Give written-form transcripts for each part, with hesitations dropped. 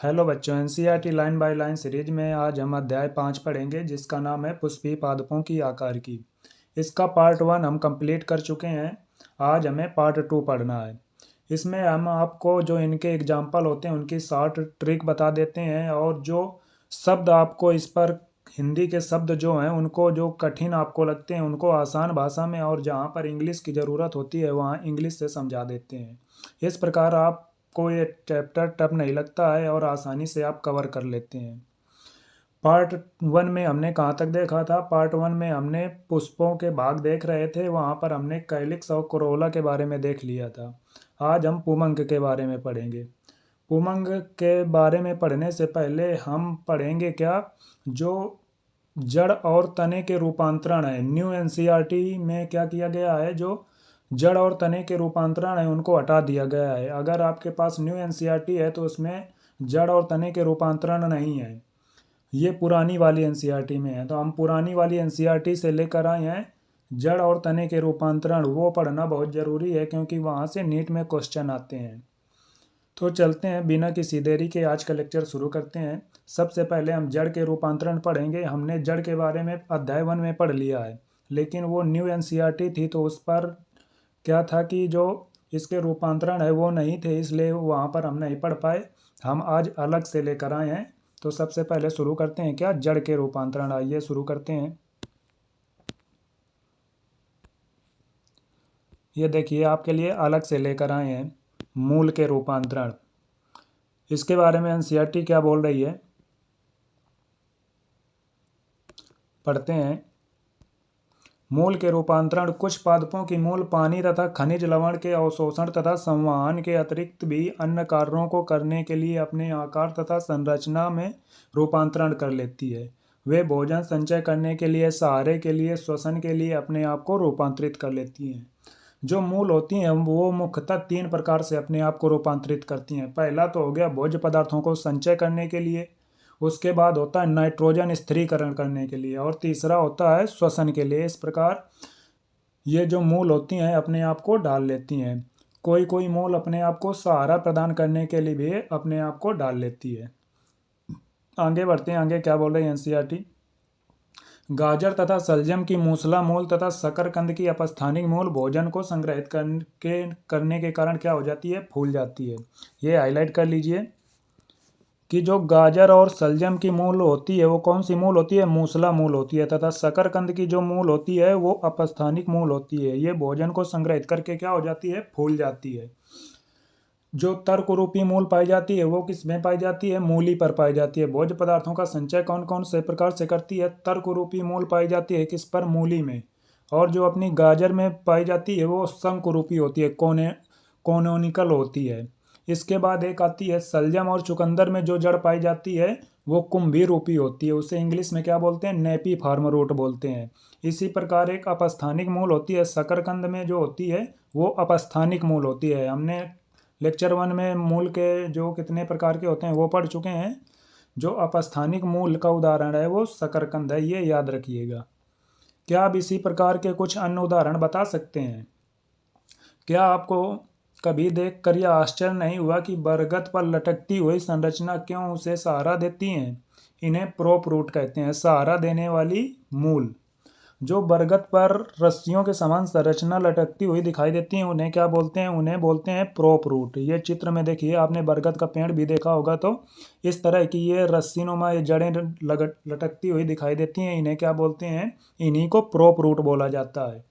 Hello बच्चों, NCERT line by line series में आज हम अध्याय 5 पढ़ेंगे जिसका नाम है पुष्पी पादपों की आकार की। इसका पार्ट 1 हम कंप्लीट कर चुके हैं। आज हमें पार्ट 2 पढ़ना है। इसमें हम आपको जो इनके एग्जाम्पल होते हैं उनकी शॉर्ट ट्रिक बता देते हैं, और जो शब्द आपको इस पर हिंदी के शब्द जो हैं उनको जो कठिन आपको लगते हैं उनको आसान भाषा में, और जहाँ पर इंग्लिश की ज़रूरत होती है वहाँ इंग्लिश से समझा देते हैं। इस प्रकार आपको ये चैप्टर टफ नहीं लगता है और आसानी से आप कवर कर लेते हैं। पार्ट 1 में हमने कहाँ तक देखा था? पार्ट 1 में हमने पुष्पों के भाग देख रहे थे, वहाँ पर हमने कैलिक्स और कोरोला के बारे में देख लिया था। आज हम पुमंग के बारे में पढ़ेंगे। पुमंग के बारे में पढ़ने से पहले हम पढ़ेंगे क्या, जो जड़ और तने के रूपांतरण है। न्यू एनसीईआरटी में क्या किया गया है, जो जड़ और तने के रूपांतरण है उनको हटा दिया गया है। अगर आपके पास न्यू एनसीईआरटी है तो उसमें जड़ और तने के रूपांतरण नहीं है। ये पुरानी वाली एनसीईआरटी में है, तो हम पुरानी वाली एनसीईआरटी से लेकर आए हैं जड़ और तने के रूपांतरण। वो पढ़ना बहुत ज़रूरी है क्योंकि वहाँ से नीट में क्वेश्चन आते हैं। तो चलते हैं, बिना किसी देरी के आज का लेक्चर शुरू करते हैं। सबसे पहले हम जड़ के रूपांतरण पढ़ेंगे। हमने जड़ के बारे में अध्याय 1 में पढ़ लिया है, लेकिन वो न्यू एनसीईआरटी थी तो उस पर क्या था कि जो इसके रूपांतरण है वो नहीं थे, इसलिए वहाँ पर हम नहीं पढ़ पाए। हम आज अलग से लेकर आए हैं। तो सबसे पहले शुरू करते हैं क्या, जड़ के रूपांतरण। आइए शुरू करते हैं। ये देखिए आपके लिए अलग से लेकर आए हैं मूल के रूपांतरण। इसके बारे में एनसीईआरटी क्या बोल रही है, पढ़ते हैं। मूल के रूपांतरण कुछ पादपों की मूल पानी तथा खनिज लवण के अवशोषण तथा संवहन के अतिरिक्त भी अन्य कार्यों को करने के लिए अपने आकार तथा संरचना में रूपांतरण कर लेती है। वे भोजन संचय करने के लिए, सहारे के लिए, श्वसन के लिए अपने आप को रूपांतरित कर लेती हैं। जो मूल होती हैं वो मुख्यतः 3 प्रकार से अपने आप को रूपांतरित करती हैं। पहला तो हो गया भोज्य पदार्थों को संचय करने के लिए, उसके बाद होता है नाइट्रोजन स्थिरीकरण करने के लिए, और तीसरा होता है श्वसन के लिए। इस प्रकार ये जो मूल होती हैं अपने आप को डाल लेती हैं। कोई कोई मूल अपने आप को सहारा प्रदान करने के लिए भी अपने आप को डाल लेती है। आगे बढ़ते हैं, आगे क्या बोल रहे हैं एनसीईआरटी। गाजर तथा सलजम की मूसला मूल तथा शकरकंद की अपस्थानिक मूल भोजन को संग्रहित करने के कारण क्या हो जाती है, फूल जाती है। ये हाईलाइट कर लीजिए कि जो गाजर और सलजम की मूल होती है वो कौन सी मूल होती है, मूसला मूल होती है, तथा शकरकंद की जो मूल होती है वो अपस्थानिक मूल होती है। ये भोजन को संग्रहित करके क्या हो जाती है, फूल जाती है। जो तर्क रूपी मूल पाई जाती है वो किस में पाई जाती है, मूली पर पाई जाती है। भोज्य पदार्थों का संचय कौन कौन से प्रकार से करती है, तर्क रूपी मूल पाई जाती है किस पर, मूली में। और जो अपनी गाजर में पाई जाती है वो शंकु रूपी होती है, कोनोनिकल होती है। इसके बाद एक आती है सलजम और चुकंदर में जो जड़ पाई जाती है वो कुंभी रूपी होती है। उसे इंग्लिश में क्या बोलते हैं, नेपी फार्म रूट बोलते हैं। इसी प्रकार एक अपस्थानिक मूल होती है शकरकंद में, जो होती है वो अपस्थानिक मूल होती है। हमने लेक्चर 1 में मूल के जो कितने प्रकार के होते हैं वो पढ़ चुके हैं। जो अपस्थानिक मूल का उदाहरण है वो शकरकंद है, ये याद रखिएगा। क्या आप इसी प्रकार के कुछ अन्य उदाहरण बता सकते हैं? क्या आपको कभी देख कर यह आश्चर्य नहीं हुआ कि बरगद पर लटकती हुई संरचना क्यों उसे सहारा देती हैं? इन्हें प्रोप रूट कहते हैं, सहारा देने वाली मूल। जो बरगद पर रस्सियों के समान संरचना लटकती हुई दिखाई देती हैं उन्हें क्या बोलते हैं, उन्हें बोलते हैं प्रोप रूट। ये चित्र में देखिए, आपने बरगद का पेड़ भी देखा होगा, तो इस तरह की ये रस्सीनुमा ये जड़ें लटकती हुई दिखाई देती हैं, इन्हें क्या बोलते हैं, इन्हीं को प्रोप रूट बोला जाता है।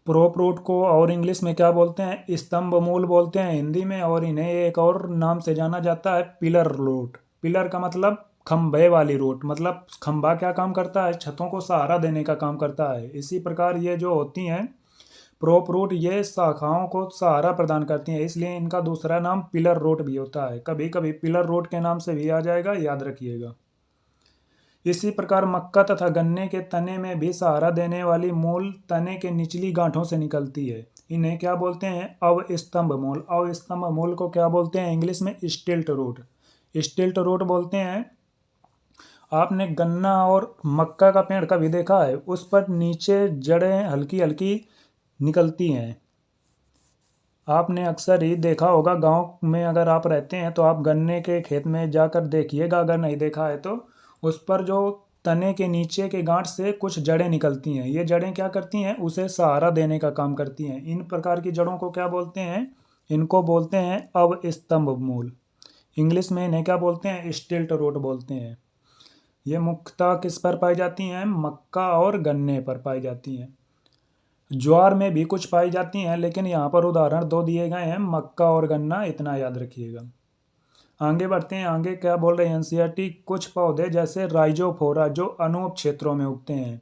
प्रोप रूट को और इंग्लिश में क्या बोलते हैं, स्तंभ मूल बोलते हैं हिंदी में, और इन्हें एक और नाम से जाना जाता है पिलर रूट। पिलर का मतलब खंभे वाली रूट, मतलब खंभा क्या काम करता है, छतों को सहारा देने का काम करता है। इसी प्रकार ये जो होती हैं प्रोप रूट, ये शाखाओं को सहारा प्रदान करती हैं, इसलिए इनका दूसरा नाम पिलर रूट भी होता है। कभी कभी पिलर रूट के नाम से भी आ जाएगा, याद रखिएगा। इसी प्रकार मक्का तथा गन्ने के तने में भी सहारा देने वाली मूल तने के निचली गांठों से निकलती है। इन्हें क्या बोलते हैं, अवस्तंभ मूल। अवस्तंभ मूल को क्या बोलते हैं, इंग्लिश में स्टिल्ट रूट। स्टिल्ट रूट बोलते हैं। आपने गन्ना और मक्का का पेड़ कभी देखा है, उस पर नीचे जड़ें हल्की हल्की निकलती हैं, आपने अक्सर ही देखा होगा, गांव में अगर आप रहते हैं तो आप गन्ने के खेत में जाकर देखिएगा, अगर नहीं देखा है तो उस पर जो तने के नीचे के गांठ से कुछ जड़ें निकलती हैं। ये जड़ें क्या करती हैं, उसे सहारा देने का काम करती हैं। इन प्रकार की जड़ों को क्या बोलते हैं, इनको बोलते हैं अवस्तंभ मूल। इंग्लिश में इन्हें क्या बोलते हैं, स्टिल्ट रूट बोलते हैं। ये मुख्यतः किस पर पाई जाती हैं, मक्का और गन्ने पर पाई जाती हैं। ज्वार में भी कुछ पाई जाती हैं, लेकिन यहाँ पर उदाहरण दो दिए गए हैं, मक्का और गन्ना, इतना याद रखिएगा। आगे बढ़ते हैं, आगे क्या बोल रहे हैं एनसीईआरटी, कुछ पौधे जैसे राइजोफोरा जो अनूप क्षेत्रों में उगते हैं।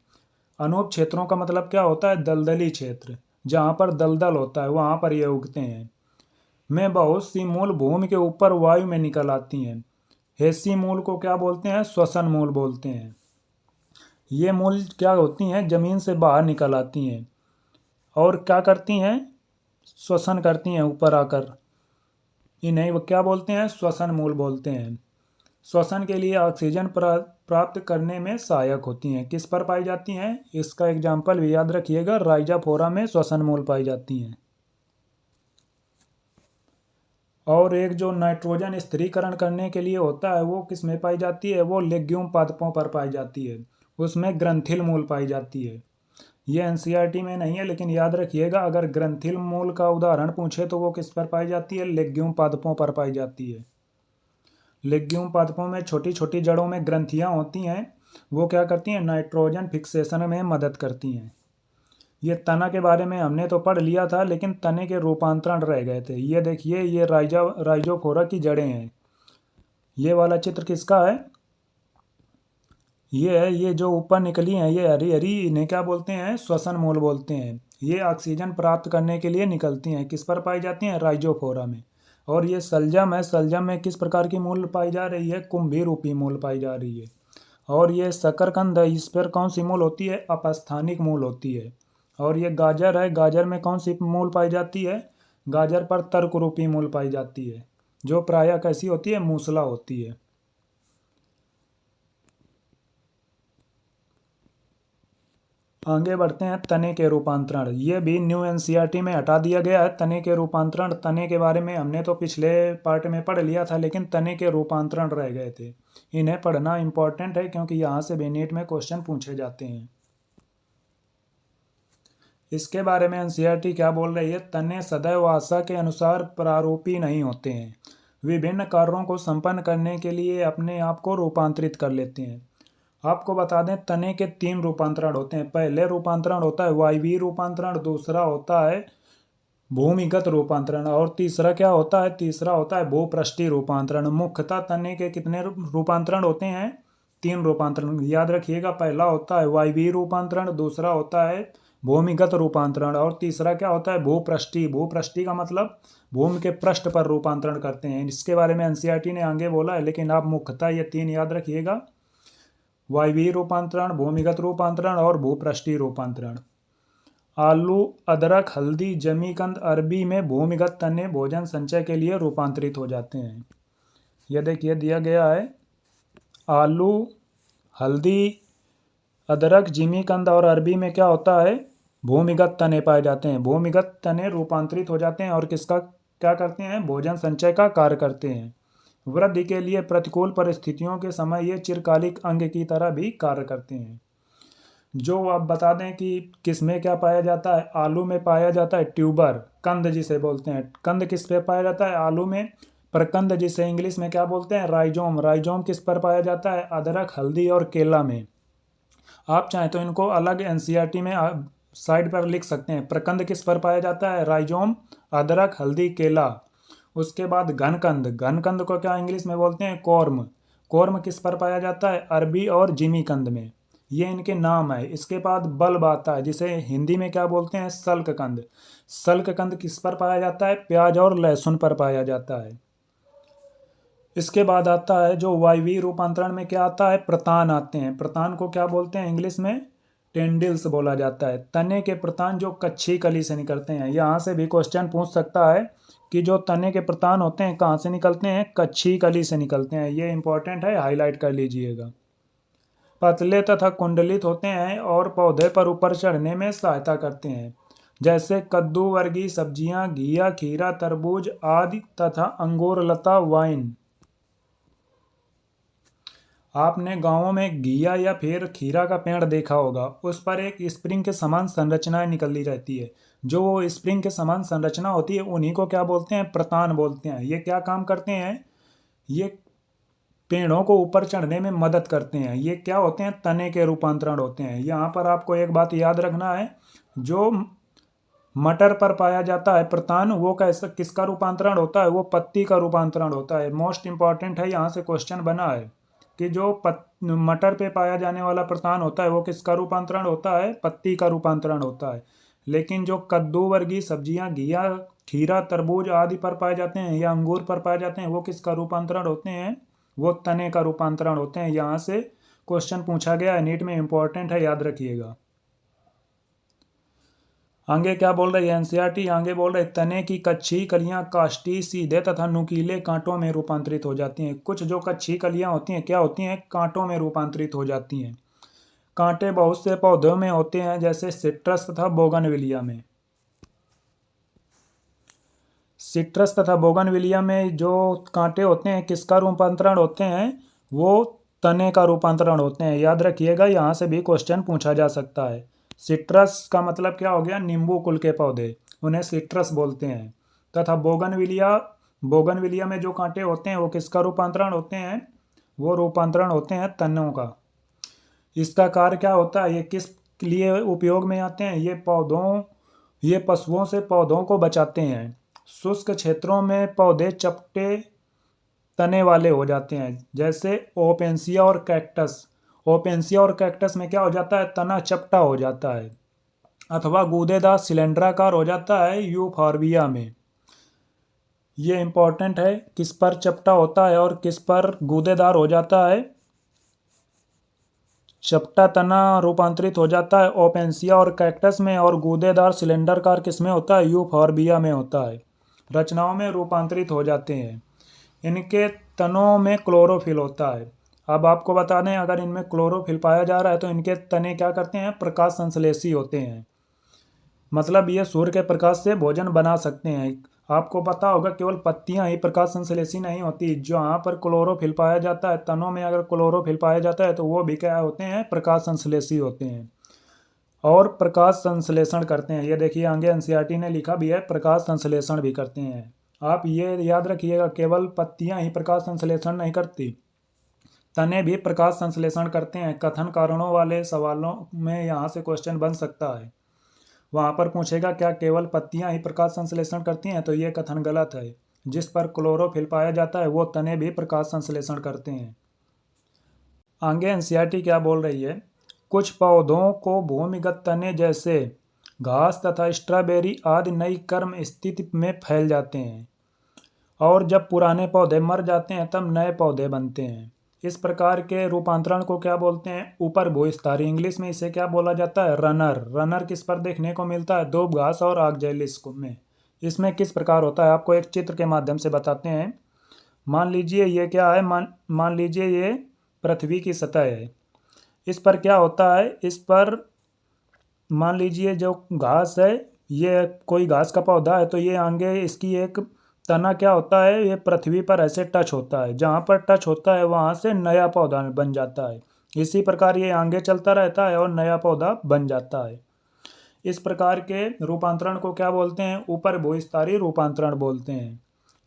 अनूप क्षेत्रों का मतलब क्या होता है, दलदली क्षेत्र, जहाँ पर दलदल होता है वहाँ पर ये उगते हैं। में बहुत सी मूल भूमि के ऊपर वायु में निकल आती हैं। हेसी मूल को क्या बोलते हैं, श्वसन मूल बोलते हैं। ये मूल क्या होती हैं, जमीन से बाहर निकल आती हैं और क्या करती हैं, श्वसन करती हैं ऊपर आकर। इन्हें वो क्या बोलते हैं, श्वसन मूल बोलते हैं। श्वसन के लिए ऑक्सीजन प्राप्त करने में सहायक होती हैं। किस पर पाई जाती हैं, इसका एग्जाम्पल भी याद रखिएगा, राइजाफोरा में श्वसन मूल पाई जाती हैं। और एक जो नाइट्रोजन स्थिरीकरण करने के लिए होता है वो किस में पाई जाती है, वो लेग्यूम पादपों पर पाई जाती है, उसमें ग्रंथिल मूल पाई जाती है। ये एनसीईआरटी में नहीं है, लेकिन याद रखिएगा, अगर ग्रंथिल मूल का उदाहरण पूछे तो वो किस पर पाई जाती है, लेग्यूम पादपों पर पाई जाती है। लेग्यूम पादपों में छोटी छोटी जड़ों में ग्रंथियां होती हैं, वो क्या करती हैं, नाइट्रोजन फिक्सेशन में मदद करती हैं। ये तना के बारे में हमने तो पढ़ लिया था, लेकिन तने के रूपांतरण रह गए थे। ये देखिए, ये राइजोफोरा की जड़ें हैं। ये वाला चित्र किसका है, ये है, ये जो ऊपर निकली हैं ये हरी हरी, इन्हें क्या बोलते हैं, श्वसन मूल बोलते हैं। ये ऑक्सीजन प्राप्त करने के लिए निकलती हैं, किस पर पाई जाती हैं, राइजोफोरा में। और ये सलजम है, सलजम में किस प्रकार की मूल पाई जा रही है, कुंभी रूपी मूल पाई जा रही है। और ये शकरकंद है, इस पर कौन सी मूल होती है, अपस्थानिक मूल होती है। और ये गाजर है, गाजर में कौन सी मूल पाई जाती है, गाजर पर तर्क रूपी मूल पाई जाती है, जो प्रायः कैसी होती है, मूसला होती है। आगे बढ़ते हैं, तने के रूपांतरण। ये भी न्यू एनसीईआरटी में हटा दिया गया है। तने के रूपांतरण, तने के बारे में हमने तो पिछले पार्ट में पढ़ लिया था, लेकिन तने के रूपांतरण रह गए थे। इन्हें पढ़ना इंपॉर्टेंट है, क्योंकि यहाँ से भी नीट में क्वेश्चन पूछे जाते हैं। इसके बारे में एनसीईआरटी क्या बोल रही है, तने सदैव आशा के अनुसार प्रारूपी नहीं होते हैं, विभिन्न कार्यों को संपन्न करने के लिए अपने आप को रूपांतरित कर लेते हैं। आपको बता दें, तने के 3 रूपांतरण होते हैं। पहले रूपांतरण होता है वायवीय रूपांतरण, दूसरा होता है भूमिगत रूपांतरण, और तीसरा क्या होता है, तीसरा होता है भूपृष्ठीय रूपांतरण। मुख्यतः तने के कितने रूपांतरण होते हैं, 3 रूपांतरण याद रखिएगा। पहला होता है वायवीय रूपांतरण, दूसरा होता है भूमिगत रूपांतरण, और तीसरा क्या होता है, भूपृष्ठीय। भूपृष्ठीय का मतलब भूमि के पृष्ठ पर रूपांतरण करते हैं। इसके बारे में एनसीईआरटी ने आगे बोला है, लेकिन आप मुख्यतः ये 3 याद रखिएगा, वायवीय रूपांतरण, भूमिगत रूपांतरण और भूपृष्ठीय रूपांतरण। आलू, अदरक, हल्दी, जमीकंद, अरबी में भूमिगत तने भोजन संचय के लिए रूपांतरित हो जाते हैं। यह देखिए दिया गया है, आलू, हल्दी, अदरक, जिमीकंद और अरबी में क्या होता है, भूमिगत तने पाए जाते हैं। भूमिगत तने रूपांतरित हो जाते हैं और किसका क्या करते हैं, भोजन संचय का कार्य करते हैं। वृद्धि के लिए प्रतिकूल परिस्थितियों के समय ये चिरकालिक अंग की तरह भी कार्य करते हैं। जो आप बता दें कि किस में क्या पाया जाता है, आलू में पाया जाता है ट्यूबर, कंद जिसे बोलते हैं। कंद किस पे पाया जाता है, आलू में। प्रकंद जिसे इंग्लिश में क्या बोलते हैं, राइजोम। राइजोम किस पर पाया जाता है, अदरक, हल्दी और केला में। आप चाहें तो इनको अलग एनसीईआरटी में साइड पर लिख सकते हैं। प्रकंद किस पर पाया जाता है, राइजोम, अदरक, हल्दी, केला। उसके बाद घनकंद, घनकंद को क्या इंग्लिश में बोलते हैं, कॉर्म। कॉर्म किस पर पाया जाता है, अरबी और जिमीकंद में। ये इनके नाम है। इसके बाद बल्ब आता है, जिसे हिंदी में क्या बोलते हैं, सल्ककंद। सल्ककंद किस पर पाया जाता है, प्याज और लहसुन पर पाया जाता है। इसके बाद आता है जो वायवीय रूपांतरण में क्या आता है, प्रतान आते हैं। प्रतान को क्या बोलते हैं, इंग्लिश में टेंडिल्स बोला जाता है। तने के प्रतान जो कच्ची कली से निकलते हैं। यहाँ से भी क्वेश्चन पूछ सकता है कि जो तने के प्रतान होते हैं कहाँ से निकलते हैं, कच्ची कली से निकलते हैं। ये इंपॉर्टेंट है, हाईलाइट कर लीजिएगा। पतले तथा कुंडलित होते हैं और पौधे पर ऊपर चढ़ने में सहायता करते हैं। जैसे कद्दू वर्गीय सब्जियां, घिया, खीरा, तरबूज आदि तथा अंगूर लता वाइन। आपने गांवों में घिया या फिर खीरा का पेड़ देखा होगा, उस पर एक स्प्रिंग के समान संरचनाएं निकली रहती है। जो वो स्प्रिंग के समान संरचना होती है उन्हीं को क्या बोलते हैं? प्रतान बोलते हैं। ये क्या काम करते हैं? ये पेड़ों को ऊपर चढ़ने में मदद करते हैं। ये क्या होते हैं? तने के रूपांतरण होते हैं। यहाँ पर आपको एक बात याद रखना है, जो मटर पर पाया जाता है प्रतान, वो कैसा किसका रूपांतरण होता है? वो पत्ती का रूपांतरण होता है। मोस्ट इंपॉर्टेंट है, यहाँ से क्वेश्चन बना है कि जो मटर पे पाया जाने वाला प्रतान होता है वो किसका रूपांतरण होता है? पत्ती का रूपांतरण होता है। लेकिन जो कद्दू वर्गीय सब्जियां, घिया, खीरा, तरबूज आदि पर पाए जाते हैं या अंगूर पर पाए जाते हैं, वो किसका रूपांतरण होते हैं? वो तने का रूपांतरण होते हैं। यहाँ से क्वेश्चन पूछा गया है, नीट में इंपॉर्टेंट है, याद रखिएगा। आगे क्या बोल रही है एनसीईआरटी? आगे बोल रहे तने की कच्ची कलियां काष्ठी, सीधे तथा नुकीले कांटों में रूपांतरित हो जाती हैं। कुछ जो कच्ची कलियां होती हैं क्या होती हैं? कांटों में रूपांतरित हो जाती हैं। कांटे बहुत से पौधों में होते हैं, जैसे सिट्रस तथा बोगनविलिया में। सिट्रस तथा बोगनविलिया में जो कांटे होते हैं किसका रूपांतरण होते हैं? वो तने का रूपांतरण होते हैं। याद रखिएगा, यहाँ से भी क्वेश्चन पूछा जा सकता है। सिट्रस का मतलब क्या हो गया? नींबू कुल के पौधे, उन्हें सिट्रस बोलते हैं। तथा बोगनविलिया, बोगनविलिया में जो कांटे होते हैं वो किसका रूपांतरण होते हैं? वो रूपांतरण होते हैं तनों का। इसका कार्य क्या होता है? ये किस लिए उपयोग में आते हैं? ये पशुओं से पौधों को बचाते हैं। शुष्क क्षेत्रों में पौधे चपटे तने वाले हो जाते हैं, जैसे ओपेंसिया और कैक्टस। ओपेंसिया और कैक्टस में क्या हो जाता है? तना चपटा हो जाता है, अथवा गूदेदार सिलेंडराकार हो जाता है यूफॉर्बिया में। ये इंपॉर्टेंट है, किस पर चपटा होता है और किस पर गूदेदार हो जाता है? चपटा तना रूपांतरित हो जाता है ओपेंसिया और कैक्टस में, और गूदेदार सिलेंडरकार किस में होता है? यूफॉर्बिया में होता है। रचनाओं में रूपांतरित हो जाते हैं। इनके तनों में क्लोरोफिल होता है। अब आपको बता दें, अगर इनमें क्लोरोफिल पाया जा रहा है तो इनके तने क्या करते हैं? प्रकाश संश्लेषी होते हैं। मतलब ये सूर्य के प्रकाश से भोजन बना सकते हैं। आपको पता होगा केवल पत्तियां ही प्रकाश संश्लेषी नहीं होती, जहाँ पर क्लोरोफिल पाया जाता है, तनों में अगर क्लोरोफिल पाया जाता है तो वो भी क्या होते हैं? प्रकाश संश्लेषी होते हैं और प्रकाश संश्लेषण करते हैं। ये देखिए आगे एनसीईआरटी ने लिखा भी है, प्रकाश संश्लेषण भी करते हैं। आप ये याद रखिएगा, केवल पत्तियां ही प्रकाश संश्लेषण नहीं करती, तने भी प्रकाश संश्लेषण करते हैं। कथन कारणों वाले सवालों में यहाँ से क्वेश्चन बन सकता है। वहाँ पर पूछेगा क्या केवल पत्तियां ही प्रकाश संश्लेषण करती हैं? तो ये कथन गलत है। जिस पर क्लोरोफिल पाया जाता है वो तने भी प्रकाश संश्लेषण करते हैं। आगे एनसीईआरटी क्या बोल रही है? कुछ पौधों को भूमिगत तने जैसे घास तथा स्ट्रॉबेरी आदि नई कर्म स्थिति में फैल जाते हैं, और जब पुराने पौधे मर जाते हैं तब नए पौधे बनते हैं। इस प्रकार के रूपांतरण को क्या बोलते हैं? ऊपर भूविस्तारी। इंग्लिश में इसे क्या बोला जाता है? रनर। रनर किस पर देखने को मिलता है? दूब घास और आगजेलिस में। इसमें किस प्रकार होता है? आपको एक चित्र के माध्यम से बताते हैं। मान लीजिए ये क्या है? मान लीजिए ये पृथ्वी की सतह है। इस पर क्या होता है? इस पर मान लीजिए जो घास है, ये कोई घास का पौधा है, तो ये आगे इसकी एक तना क्या होता है? ये पृथ्वी पर ऐसे टच होता है, जहाँ पर टच होता है वहाँ से नया पौधा बन जाता है। इसी प्रकार ये आगे चलता रहता है और नया पौधा बन जाता है। इस प्रकार के रूपांतरण को क्या बोलते हैं? ऊपर भूविस्तारी रूपांतरण बोलते हैं।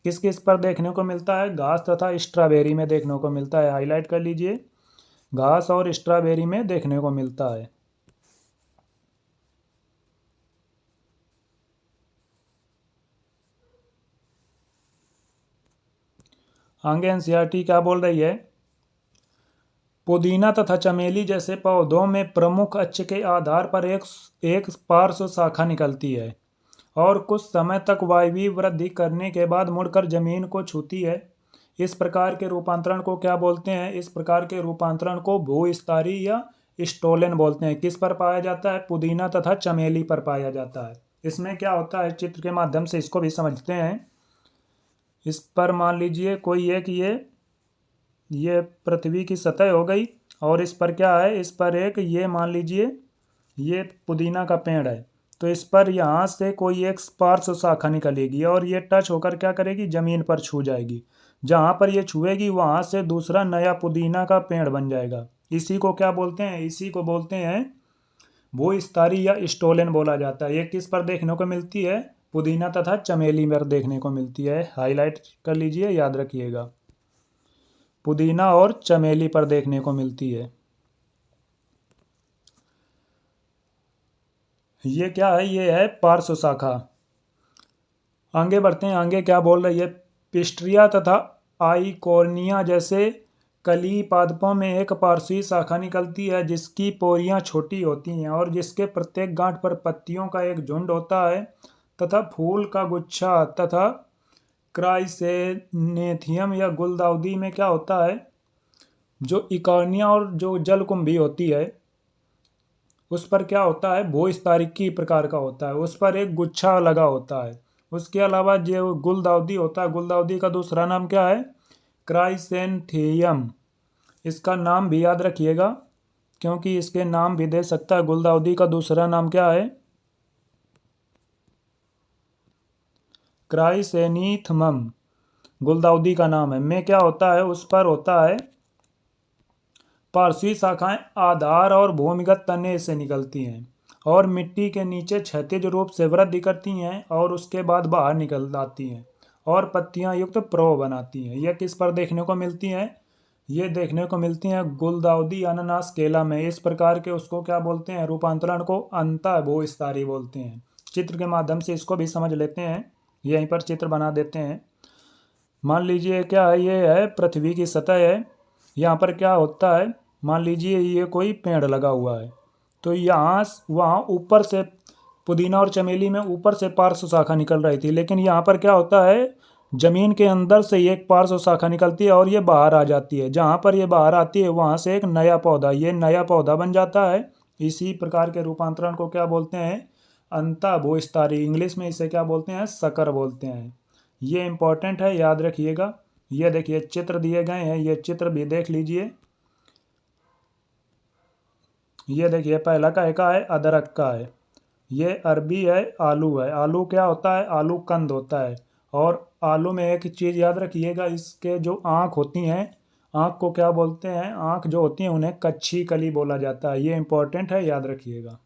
किस किस पर देखने को मिलता है? घास तथा स्ट्रॉबेरी में देखने को मिलता है। हाईलाइट कर लीजिए, घास और स्ट्रॉबेरी में देखने को मिलता है। आगे एनसीईआरटी क्या बोल रही है? पुदीना तथा चमेली जैसे पौधों में प्रमुख अक्ष के आधार पर एक पार्श्व शाखा निकलती है और कुछ समय तक वायवीय वृद्धि करने के बाद मुड़कर जमीन को छूती है। इस प्रकार के रूपांतरण को क्या बोलते हैं? इस प्रकार के रूपांतरण को भूविस्तारी या स्टोलन बोलते हैं। किस पर पाया जाता है? पुदीना तथा चमेली पर पाया जाता है। इसमें क्या होता है? चित्र के माध्यम से इसको भी समझते हैं। इस पर मान लीजिए कोई एक ये पृथ्वी की सतह हो गई, और इस पर क्या है? इस पर एक ये मान लीजिए ये पुदीना का पेड़ है। तो इस पर यहाँ से कोई एक पार्श्व शाखा निकलेगी और ये टच होकर क्या करेगी, जमीन पर छू जाएगी। जहाँ पर ये छुएगी वहाँ से दूसरा नया पुदीना का पेड़ बन जाएगा। इसी को क्या बोलते हैं, इसी को बोलते हैं भूस्थारी या स्टोलेन बोला जाता है। ये किस पर देखने को मिलती है, पुदीना तथा चमेली पर देखने को मिलती है। हाईलाइट कर लीजिए, याद रखिएगा, पुदीना और चमेली पर देखने को मिलती है। ये क्या है, ये है पार्श्व शाखा। आगे बढ़ते हैं, आगे क्या बोल रही है, पिस्ट्रिया तथा आइकोर्निया जैसे कली पादपों में एक पार्श्वी शाखा निकलती है जिसकी पोरियां छोटी होती हैं और जिसके प्रत्येक गांठ पर पत्तियों का एक झुंड होता है तथा फूल का गुच्छा। तथा क्राइसेनेथियम या गुलदाउदी में क्या होता है, जो इकॉर्निया और जो जलकुंभी होती है उस पर क्या होता है, भूस्थारिकी प्रकार का होता है, उस पर एक गुच्छा लगा होता है। उसके अलावा जो गुलदाउदी होता है, गुलदाउदी का दूसरा नाम क्या है, क्राइसेंथियम। इसका नाम भी याद रखिएगा क्योंकि इसके नाम भी दे सकता है। गुलदाउदी का दूसरा नाम क्या है, क्राइसेनीथमम गुलदाउदी का नाम है। में क्या होता है, उस पर होता है पार्श्वी शाखाएं आधार और भूमिगत तने से निकलती हैं और मिट्टी के नीचे क्षैतिज रूप से वृद्धि करती हैं और उसके बाद बाहर निकल आती हैं और पत्तियां युक्त प्रौ बनाती हैं। यह किस पर देखने को मिलती हैं, ये देखने को मिलती हैं गुलदाउदी, अनानास, केला में। इस प्रकार के उसको क्या बोलते हैं, रूपांतरण को अंतः भूस्थारी बोलते हैं। चित्र के माध्यम से इसको भी समझ लेते हैं, यहीं पर चित्र बना देते हैं। मान लीजिए क्या है, ये है पृथ्वी की सतह है। यहाँ पर क्या होता है, मान लीजिए ये कोई पेड़ लगा हुआ है, तो यहाँ वहाँ ऊपर से पुदीना और चमेली में ऊपर से पार्श्व शाखा निकल रही थी, लेकिन यहाँ पर क्या होता है, जमीन के अंदर से एक पार्श्व शाखा निकलती है और ये बाहर आ जाती है। जहाँ पर ये बाहर आती है वहाँ से एक नया पौधा, ये नया पौधा बन जाता है। इसी प्रकार के रूपांतरण को क्या बोलते हैं, अंतः भूस्थारी। इंग्लिश में इसे क्या बोलते हैं, सकर बोलते हैं। ये इंपॉर्टेंट है, याद रखिएगा। ये देखिए चित्र दिए गए हैं, ये चित्र भी देख लीजिए। ये देखिए पहला का है, अदरक का है। ये अरबी है, आलू है। आलू क्या होता है, आलू कंद होता है। और आलू में एक चीज़ याद रखिएगा, इसके जो आँख होती हैं, आँख को क्या बोलते हैं, आँख जो होती हैं उन्हें कच्ची कली बोला जाता है। ये इंपॉर्टेंट है, याद रखिएगा।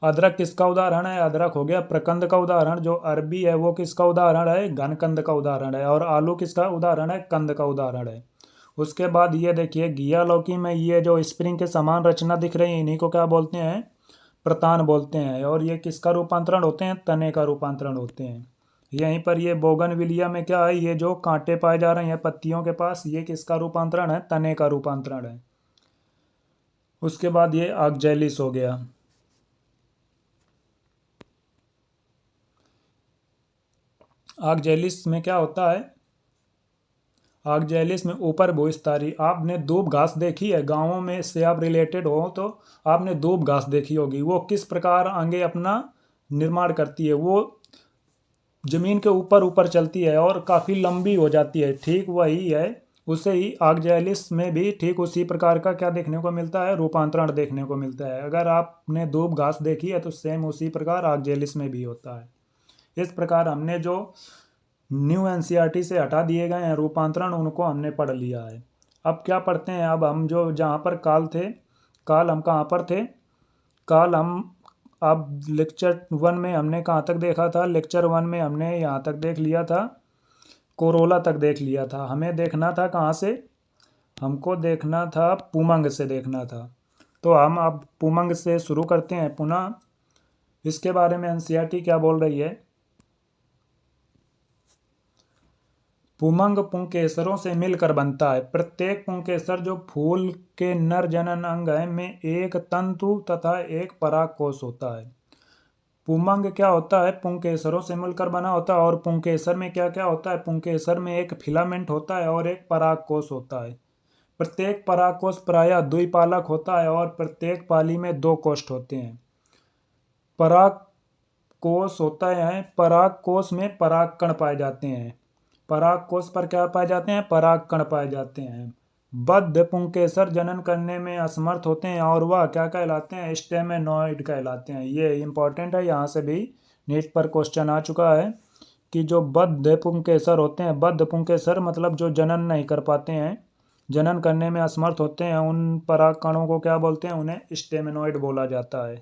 अदरक किसका उदाहरण है, अदरक हो गया प्रकंद का उदाहरण। जो अरबी है वो किसका उदाहरण है, घनकंद का उदाहरण है। और आलू किसका उदाहरण है, कंद का उदाहरण है। उसके बाद ये देखिए घिया लौकी में ये जो स्प्रिंग के समान रचना दिख रही है, इन्हीं को क्या बोलते हैं, प्रतान बोलते हैं। और ये किसका रूपांतरण होते हैं, तने का रूपांतरण होते हैं। यहीं पर ये बोगनविलिया में क्या है, ये जो कांटे पाए जा रहे हैं पत्तियों के पास, ये किसका रूपांतरण है, तने का रूपांतरण है। उसके बाद ये आगजेलिस हो गया। आगजेलिस में क्या होता है, आगजेलिस में ऊपर भूस्थारी। आपने दूब घास देखी है, गांवों में से आप रिलेटेड हो तो आपने दूब घास देखी होगी। वो किस प्रकार आगे अपना निर्माण करती है, वो जमीन के ऊपर ऊपर चलती है और काफ़ी लंबी हो जाती है। ठीक वही है, उसे ही आगजेलिस में भी ठीक उसी प्रकार का क्या देखने को मिलता है, रूपांतरण देखने को मिलता है। अगर आपने दूब घास देखी है तो सेम उसी प्रकार आगजेलिस में भी होता है। इस प्रकार हमने जो न्यू एनसीईआरटी से हटा दिए गए हैं रूपांतरण, उनको हमने पढ़ लिया है। अब क्या पढ़ते हैं, अब हम जो जहाँ पर काल थे, काल हम कहाँ पर थे, काल हम अब लेक्चर 1 में हमने कहाँ तक देखा था, लेक्चर 1 में हमने यहाँ तक देख लिया था, कोरोला तक देख लिया था। हमें देखना था कहाँ से, हमको देखना था पुमंग से देखना था। तो हम अब पुमंग से शुरू करते हैं पुनः। इसके बारे में एनसीईआरटी क्या बोल रही है, पुमंग पुंकेसरों से मिलकर बनता है। प्रत्येक पुंकेसर जो फूल के नर जनन अंग है में एक तंतु तथा एक परागकोश होता है। पुमंग क्या होता है, पुंकेसरों से मिलकर बना होता है। और पुंकेसर में क्या क्या होता है, पुंकेसर में एक फिलामेंट होता है और एक परागकोश होता है। प्रत्येक परागकोश प्रायः द्विपालक होता है और प्रत्येक पाली में 2 कोष्ठ होते हैं। परागकोश होता है, परागकोश में परागकण पाए जाते हैं। परागकोश पर क्या पाए जाते हैं, परागकण पाए जाते हैं। बद्ध पुंकेसर जनन करने में असमर्थ होते हैं और वह क्या कहलाते हैं? स्टेमेनॉइड कहलाते हैं। ये इंपॉर्टेंट है, यहाँ से भी नीट पर क्वेश्चन आ चुका है कि जो बद्ध पुंकेसर होते हैं, बद्ध पुंकेसर मतलब जो जनन नहीं कर पाते हैं, जनन करने में असमर्थ होते हैं, उन पराग कणों को क्या बोलते हैं? उन्हें स्टेमेनॉइड बोला जाता है।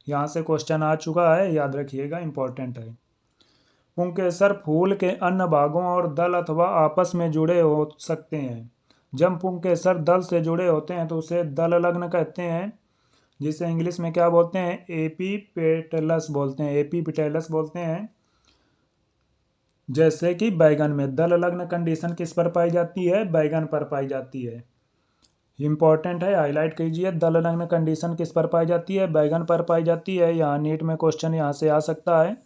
यहाँ से क्वेश्चन आ चुका है, याद रखिएगा, इंपॉर्टेंट है। पुंकेसर फूल के अन्य भागों और दल अथवा आपस में जुड़े हो सकते हैं। जब पुंकेसर दल से जुड़े होते हैं तो उसे दल लग्न कहते हैं, जिसे इंग्लिश में क्या बोलते हैं? एपीपेटलस बोलते हैं, एपीपेटलस बोलते हैं। जैसे कि बैगन में दल लग्न कंडीशन किस पर पाई जाती है? बैगन पर पाई जाती है। इंपॉर्टेंट है, हाईलाइट कीजिए। दल लग्न कंडीशन किस पर पाई जाती है? बैगन पर पाई जाती है। यहाँ नीट में क्वेश्चन यहाँ से आ सकता है।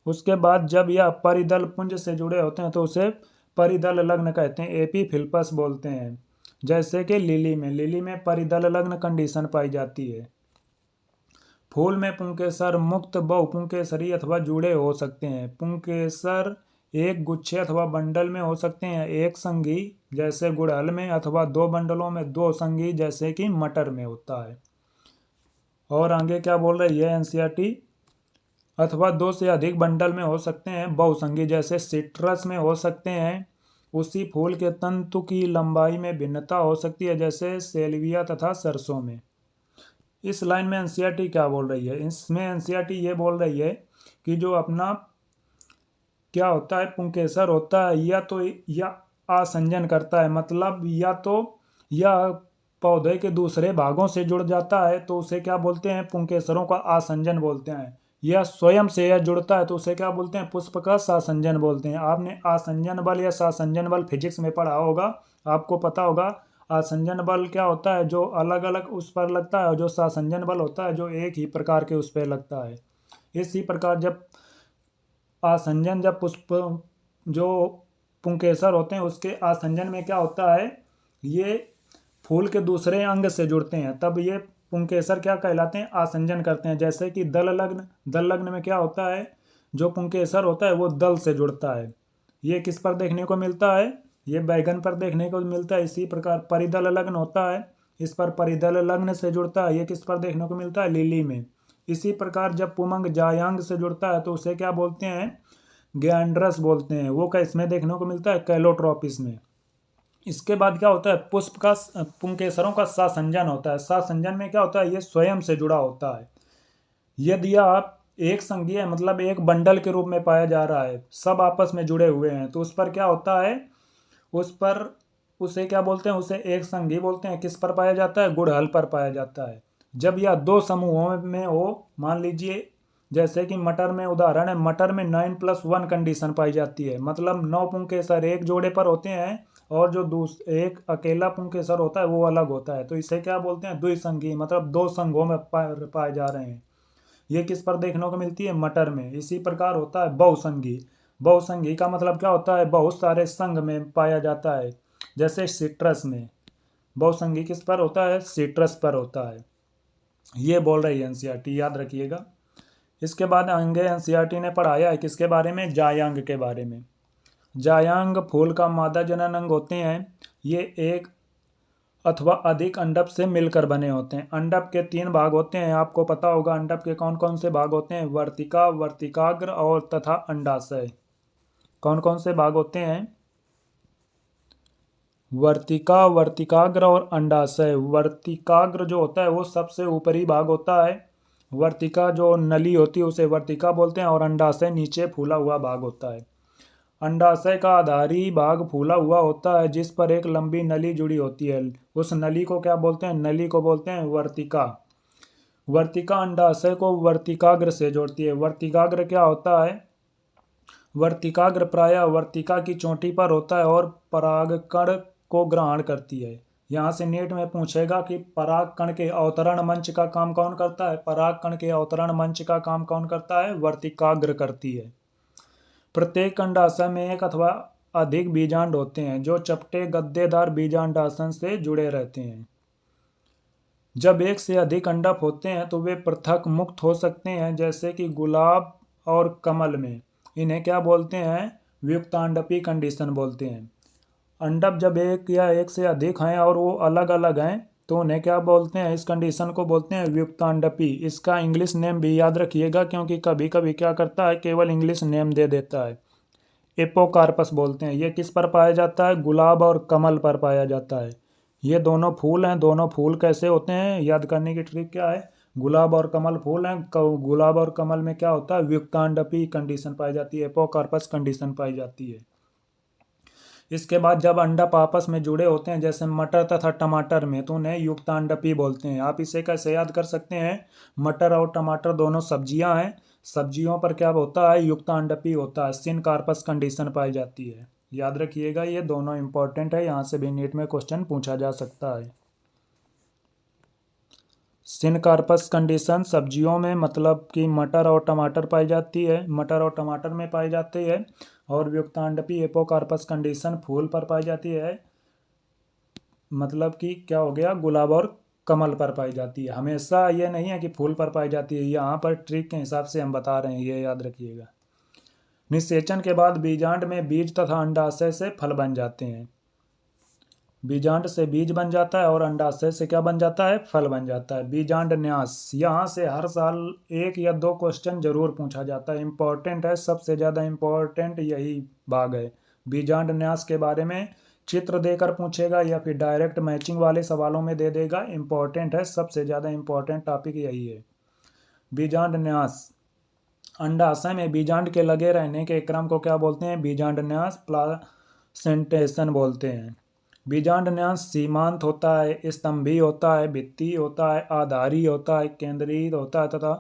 उसके बाद जब यह परिदल पुंज से जुड़े होते हैं तो उसे परिदल लग्न कहते हैं, एपीफिल्पस बोलते हैं। जैसे कि लिली में परिदल लग्न कंडीशन पाई जाती है। फूल में पुंकेसर मुक्त बहुपुंकेसरी अथवा जुड़े हो सकते हैं। पुंकेसर एक गुच्छे अथवा बंडल में हो सकते हैं, एक संगी जैसे गुड़हल में, अथवा दो बंडलों में दो संगी जैसे कि मटर में होता है। और आगे क्या बोल रही है एनसीईआरटी? अथवा दो से अधिक बंडल में हो सकते हैं, बहुसंगी जैसे सिट्रस में हो सकते हैं। उसी फूल के तंतु की लंबाई में भिन्नता हो सकती है, जैसे सेल्विया तथा सरसों में। इस लाइन में एनसीईआरटी क्या बोल रही है? इसमें एनसीईआरटी ये बोल रही है कि जो अपना क्या होता है, पुंकेसर होता है, या आसंजन करता है, मतलब या तो यह पौधे के दूसरे भागों से जुड़ जाता है तो उसे क्या बोलते हैं? पुंकेसरों का आसंजन बोलते हैं। यह स्वयं से यह जुड़ता है तो उसे क्या बोलते हैं? पुष्प का सासंजन बोलते हैं। आपने आसंजन बल या सासंजन बल फिजिक्स में पढ़ा होगा, आपको पता होगा। आसंजन बल क्या होता है? जो अलग अलग उस पर लगता है, और जो सासंजन बल होता है जो एक ही प्रकार के उस पर लगता है। इसी प्रकार जब आसंजन, जब पुष्प जो पुंकेसर होते हैं उसके आसंजन में क्या होता है, ये फूल के दूसरे अंग से जुड़ते हैं, तब ये पुंकेसर क्या कहलाते हैं? आसंजन करते हैं। जैसे कि दल लग्न में क्या होता है? जो पुंकेसर होता है वो दल से जुड़ता है। ये किस पर देखने को मिलता है? ये बैगन पर देखने को मिलता है। इसी प्रकार परिदल लग्न होता है, इस पर परिदल लग्न से जुड़ता है। ये किस पर देखने को मिलता है? लिली में। इसी प्रकार जब पुमंग जायांग से जुड़ता है तो उसे क्या बोलते हैं? ग्यांड्रस बोलते हैं। वो इसमें देखने को मिलता है कैलोट्रोपिस में। इसके बाद क्या होता है? पुष्प का पुंकेसरों का सासंजन होता है। सासंजन में क्या होता है? ये स्वयं से जुड़ा होता है। यदि आप एक संघीय है, मतलब एक बंडल के रूप में पाया जा रहा है, सब आपस में जुड़े हुए हैं, तो उस पर क्या होता है? उसे क्या बोलते हैं? उसे एक संघी बोलते हैं। किस पर पाया जाता है? गुड़हल पर पाया जाता है। जब यह दो समूहों में हो, मान लीजिए जैसे कि मटर में उदाहरण है, मटर में 9+1 कंडीशन पाई जाती है, मतलब 9 पुंकेसर एक जोड़े पर होते हैं और जो एक अकेला पुंकेसर होता है वो अलग होता है, तो इसे क्या बोलते हैं? द्विसंगी, मतलब दो संघों में पाए जा रहे हैं। ये किस पर देखने को मिलती है? मटर में। इसी प्रकार होता है बहुसंगी। बहुसंगी का मतलब क्या होता है? बहुत सारे संघ में पाया जाता है, जैसे सिट्रस में। बहुसंगी किस पर होता है? सिट्रस पर होता है। ये बोल रही है एनसीईआरटी, याद रखिएगा। इसके बाद आगे एनसीईआरटी ने पढ़ाया है किसके बारे में? जायांग के बारे में। जायांग फूल का मादा जनन अंग होते हैं। ये एक अथवा अधिक अंडप से मिलकर बने होते हैं। अंडप के 3 भाग होते हैं, आपको पता होगा अंडप के कौन कौन से भाग होते हैं? वर्तिका, वर्तिकाग्र और तथा अंडाशय। कौन कौन से भाग होते हैं? वर्तिका, वर्तिकाग्र और अंडाशय। वर्तिकाग्र जो होता है वो सबसे ऊपरी भाग होता है। वर्तिका जो नली होती है उसे वर्तिका बोलते हैं, और अंडाशय नीचे फूला हुआ भाग होता है। अंडाशय का आधारी भाग फूला हुआ होता है, जिस पर एक लंबी नली जुड़ी होती है। उस नली को क्या बोलते हैं? नली को बोलते हैं वर्तिका। वर्तिका अंडाशय को वर्तिकाग्र से जोड़ती है। वर्तिकाग्र क्या होता है? वर्तिकाग्र प्रायः वर्तिका की चोटी पर होता है और परागकण को ग्रहण करती है। यहाँ से नीट में पूछेगा कि परागकण के अवतरण मंच का काम कौन करता है? परागकण के अवतरण मंच का काम कौन करता है? वर्तिकाग्र करती है। प्रत्येक अंडाशय में एक अथवा अधिक बीजांड होते हैं, जो चपटे गद्देदार बीजांडासन से जुड़े रहते हैं। जब एक से अधिक अंडक होते हैं तो वे पृथक मुक्त हो सकते हैं, जैसे कि गुलाब और कमल में। इन्हें क्या बोलते हैं? वियुक्तांडपी कंडीशन बोलते हैं। अंडक जब एक या एक से अधिक हैं और वो अलग अलग हैं तो उन्हें क्या बोलते हैं, इस कंडीशन को बोलते हैं व्युत्क्रमांडपी। इसका इंग्लिश नेम भी याद रखिएगा क्योंकि कभी कभी क्या करता है केवल इंग्लिश नेम दे देता है। एपोकार्पस बोलते हैं। ये किस पर पाया जाता है, गुलाब और कमल पर पाया जाता है। ये दोनों फूल हैं। दोनों फूल कैसे होते हैं, याद करने की ट्रिक क्या है, गुलाब और कमल फूल हैं। गुलाब और कमल में क्या होता है, व्युत्क्रमांडपी कंडीशन पाई जाती है, एपोकार्पस कंडीशन पाई जाती है। इसके बाद जब अंडक आपस में जुड़े होते हैं जैसे मटर तथा टमाटर में तो उन्हें युक्तांडपी बोलते हैं। आप इसे कैसे याद कर सकते हैं, मटर और टमाटर दोनों सब्जियां हैं। सब्जियों पर क्या होता है, युक्तांडपी होता है, सिनकार्पस कंडीशन पाई जाती है। याद रखिएगा ये दोनों इंपॉर्टेंट है, यहाँ से भी नीट में क्वेश्चन पूछा जा सकता है। सिनकार्पस कंडीशन सब्जियों में मतलब कि मटर और टमाटर पाई जाती है, मटर और टमाटर में पाई जाती है। और व्युत्क्रमांडपी एपोकार्पस कंडीशन फूल पर पाई जाती है, मतलब कि क्या हो गया, गुलाब और कमल पर पाई जाती है। हमेशा ये नहीं है कि फूल पर पाई जाती है, यहाँ पर ट्रिक के हिसाब से हम बता रहे हैं, ये याद रखिएगा। निषेचन के बाद बीजांड में बीज तथा अंडाशय से फल बन जाते हैं। बीजांड से बीज बन जाता है और अंडाशय से क्या बन जाता है, फल बन जाता है। बीजांड न्यास, यहाँ से हर साल एक या दो क्वेश्चन जरूर पूछा जाता है, इंपॉर्टेंट है, सबसे ज़्यादा इंपॉर्टेंट यही भाग है। बीजांड न्यास के बारे में चित्र देकर पूछेगा या फिर डायरेक्ट मैचिंग वाले सवालों में दे देगा, इंपॉर्टेंट है, सबसे ज़्यादा इंपॉर्टेंट टॉपिक यही है। बीजांड न्यास, अंडाशय में बीजांड के लगे रहने के क्रम को क्या बोलते हैं, बीजांड न्यास, प्लासेंटेशन बोलते हैं। बीजांड न्यास सीमांत होता है, स्तंभी होता है, भित्ति होता है, आधारी होता है, केंद्रीय होता है तथा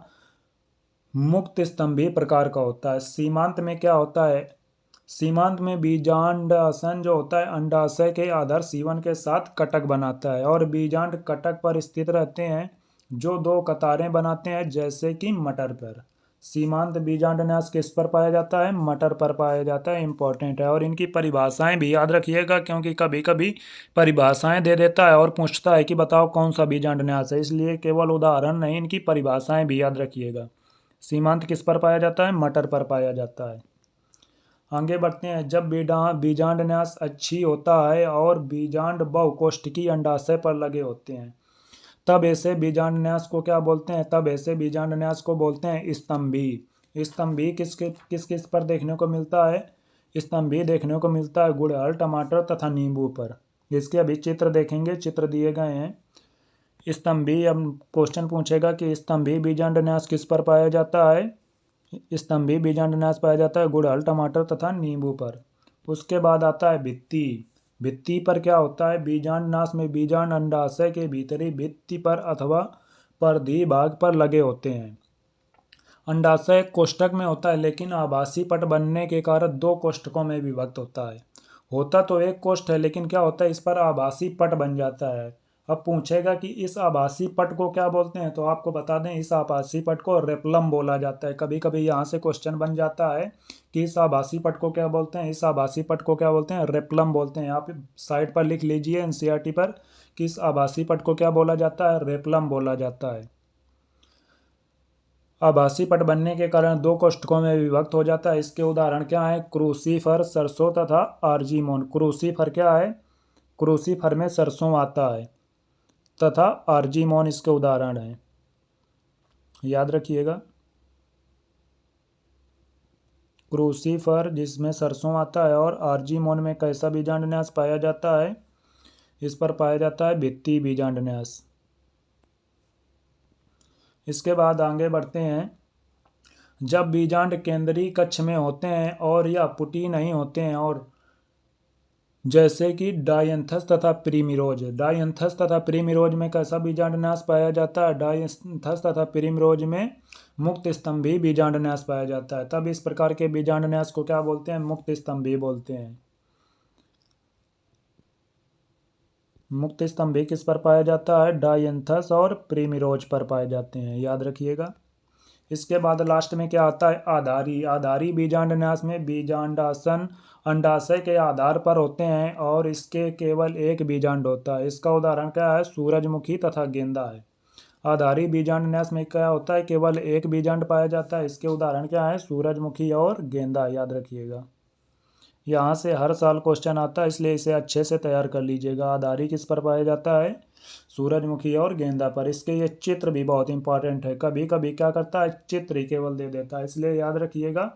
मुक्त स्तंभी प्रकार का होता है। सीमांत में क्या होता है, सीमांत में बीजांडासन जो होता है अंडाशय के आधार C1 के साथ कटक बनाता है और बीजांड कटक पर स्थित रहते हैं जो दो कतारें बनाते हैं जैसे कि मटर पर। सीमांत बीजांडन्यास किस पर पाया जाता है, मटर पर पाया जाता है, इंपॉर्टेंट है। और इनकी परिभाषाएं भी याद रखिएगा क्योंकि कभी कभी परिभाषाएं दे देता है और पूछता है कि बताओ कौन सा बीजांडन्यास है, इसलिए केवल उदाहरण नहीं इनकी परिभाषाएं भी याद रखिएगा। सीमांत किस पर पाया जाता है, मटर पर पाया जाता है। आगे बढ़ते हैं। जब बीजांडन्यास अच्छी होता है और बीजांड बहुकोष्ठकीय अंडाशय पर लगे होते हैं तब ऐसे बीजांडन्यास को क्या बोलते हैं, तब ऐसे बीजांडन्यास को बोलते हैं स्तंभी। स्तंभी किस किस पर देखने को मिलता है, स्तंभी देखने को मिलता है गुड़हल, टमाटर तथा नींबू पर। इसके अभी चित्र देखेंगे, चित्र दिए गए हैं। स्तंभी, अब क्वेश्चन पूछेगा कि स्तंभी बीजांडन्यास किस पर पाया जाता है, स्तंभी बीजांडन्यास पाया जाता है गुड़हल, टमाटर तथा नींबू पर। उसके बाद आता है भित्ति। भित्ति पर क्या होता है, बीजांडनाश में बीजांड अंडाशय के भीतरी भित्ति पर अथवा परिधीय भाग पर लगे होते हैं। अंडाशय कोष्ठक में होता है लेकिन आभासी पट बनने के कारण दो कोष्ठकों में विभक्त होता है। होता तो एक कोष्ठ है लेकिन क्या होता है इस पर आभासी पट बन जाता है। अब पूछेगा कि इस आभासी पट को क्या बोलते हैं, तो आपको बता दें इस आभासी पट को रेपलम बोला जाता है। कभी कभी यहाँ से क्वेश्चन बन जाता है कि इस आभासी पट को क्या बोलते हैं, इस आभासी पट को क्या बोलते हैं, रेपलम बोलते हैं। आप साइड पर लिख लीजिए एनसीईआरटी पर कि इस आभासी पट को क्या बोला जाता है, रेपलम बोला जाता है। आभासी पट बनने के कारण दो कोष्ठकों में विभक्त हो जाता है। इसके उदाहरण क्या है, क्रूसीफर, सरसों तथा आर्जीमोन। क्रूसीफर क्या है, क्रूसीफर में सरसों आता है तथा आर्जीमोन इसके उदाहरण हैं, याद रखिएगा। क्रूसीफर जिसमें सरसों आता है और आर्जीमोन में कैसा बीजांडन्यास पाया जाता है, इस पर पाया जाता है भित्ति बीजांडन्यास। इसके बाद आगे बढ़ते हैं। जब बीजांड केंद्रीय कक्ष में होते हैं और या पुटी नहीं होते हैं, और जैसे कि डायंथस तथा प्रीमिरोज। डायंथस तथा प्रीमिरोज में कैसा बीजांडन्यास पाया जाता है, डायंथस तथा प्रीमिरोज में मुक्त स्तंभी बीजांडन्यास पाया जाता है। तब इस प्रकार के बीजांडन्यास को क्या बोलते हैं, मुक्त स्तंभी बोलते हैं। मुक्त स्तंभी किस पर पाया जाता है, डायंथस और प्रीमिरोज पर पाए जाते हैं, याद रखिएगा। इसके बाद लास्ट में क्या आता है, आधारी। आधारी बीजांडन्यास में बीजांडासन अंडाशय के आधार पर होते हैं और इसके केवल एक बीजांड होता है। इसका उदाहरण क्या है, सूरजमुखी तथा गेंदा है। आधारी बीजांडन्यास में क्या होता है, केवल एक बीजांड पाया जाता है। इसके उदाहरण क्या है, सूरजमुखी और गेंदा, याद रखिएगा। यहाँ से हर साल क्वेश्चन आता है, इसलिए इसे अच्छे से तैयार कर लीजिएगा। आधारी किस पर पाया जाता है? सूरजमुखी और गेंदा पर। इसके ये चित्र भी बहुत इंपॉर्टेंट है, कभी कभी क्या करता है चित्र ही केवल दे देता है, इसलिए याद रखिएगा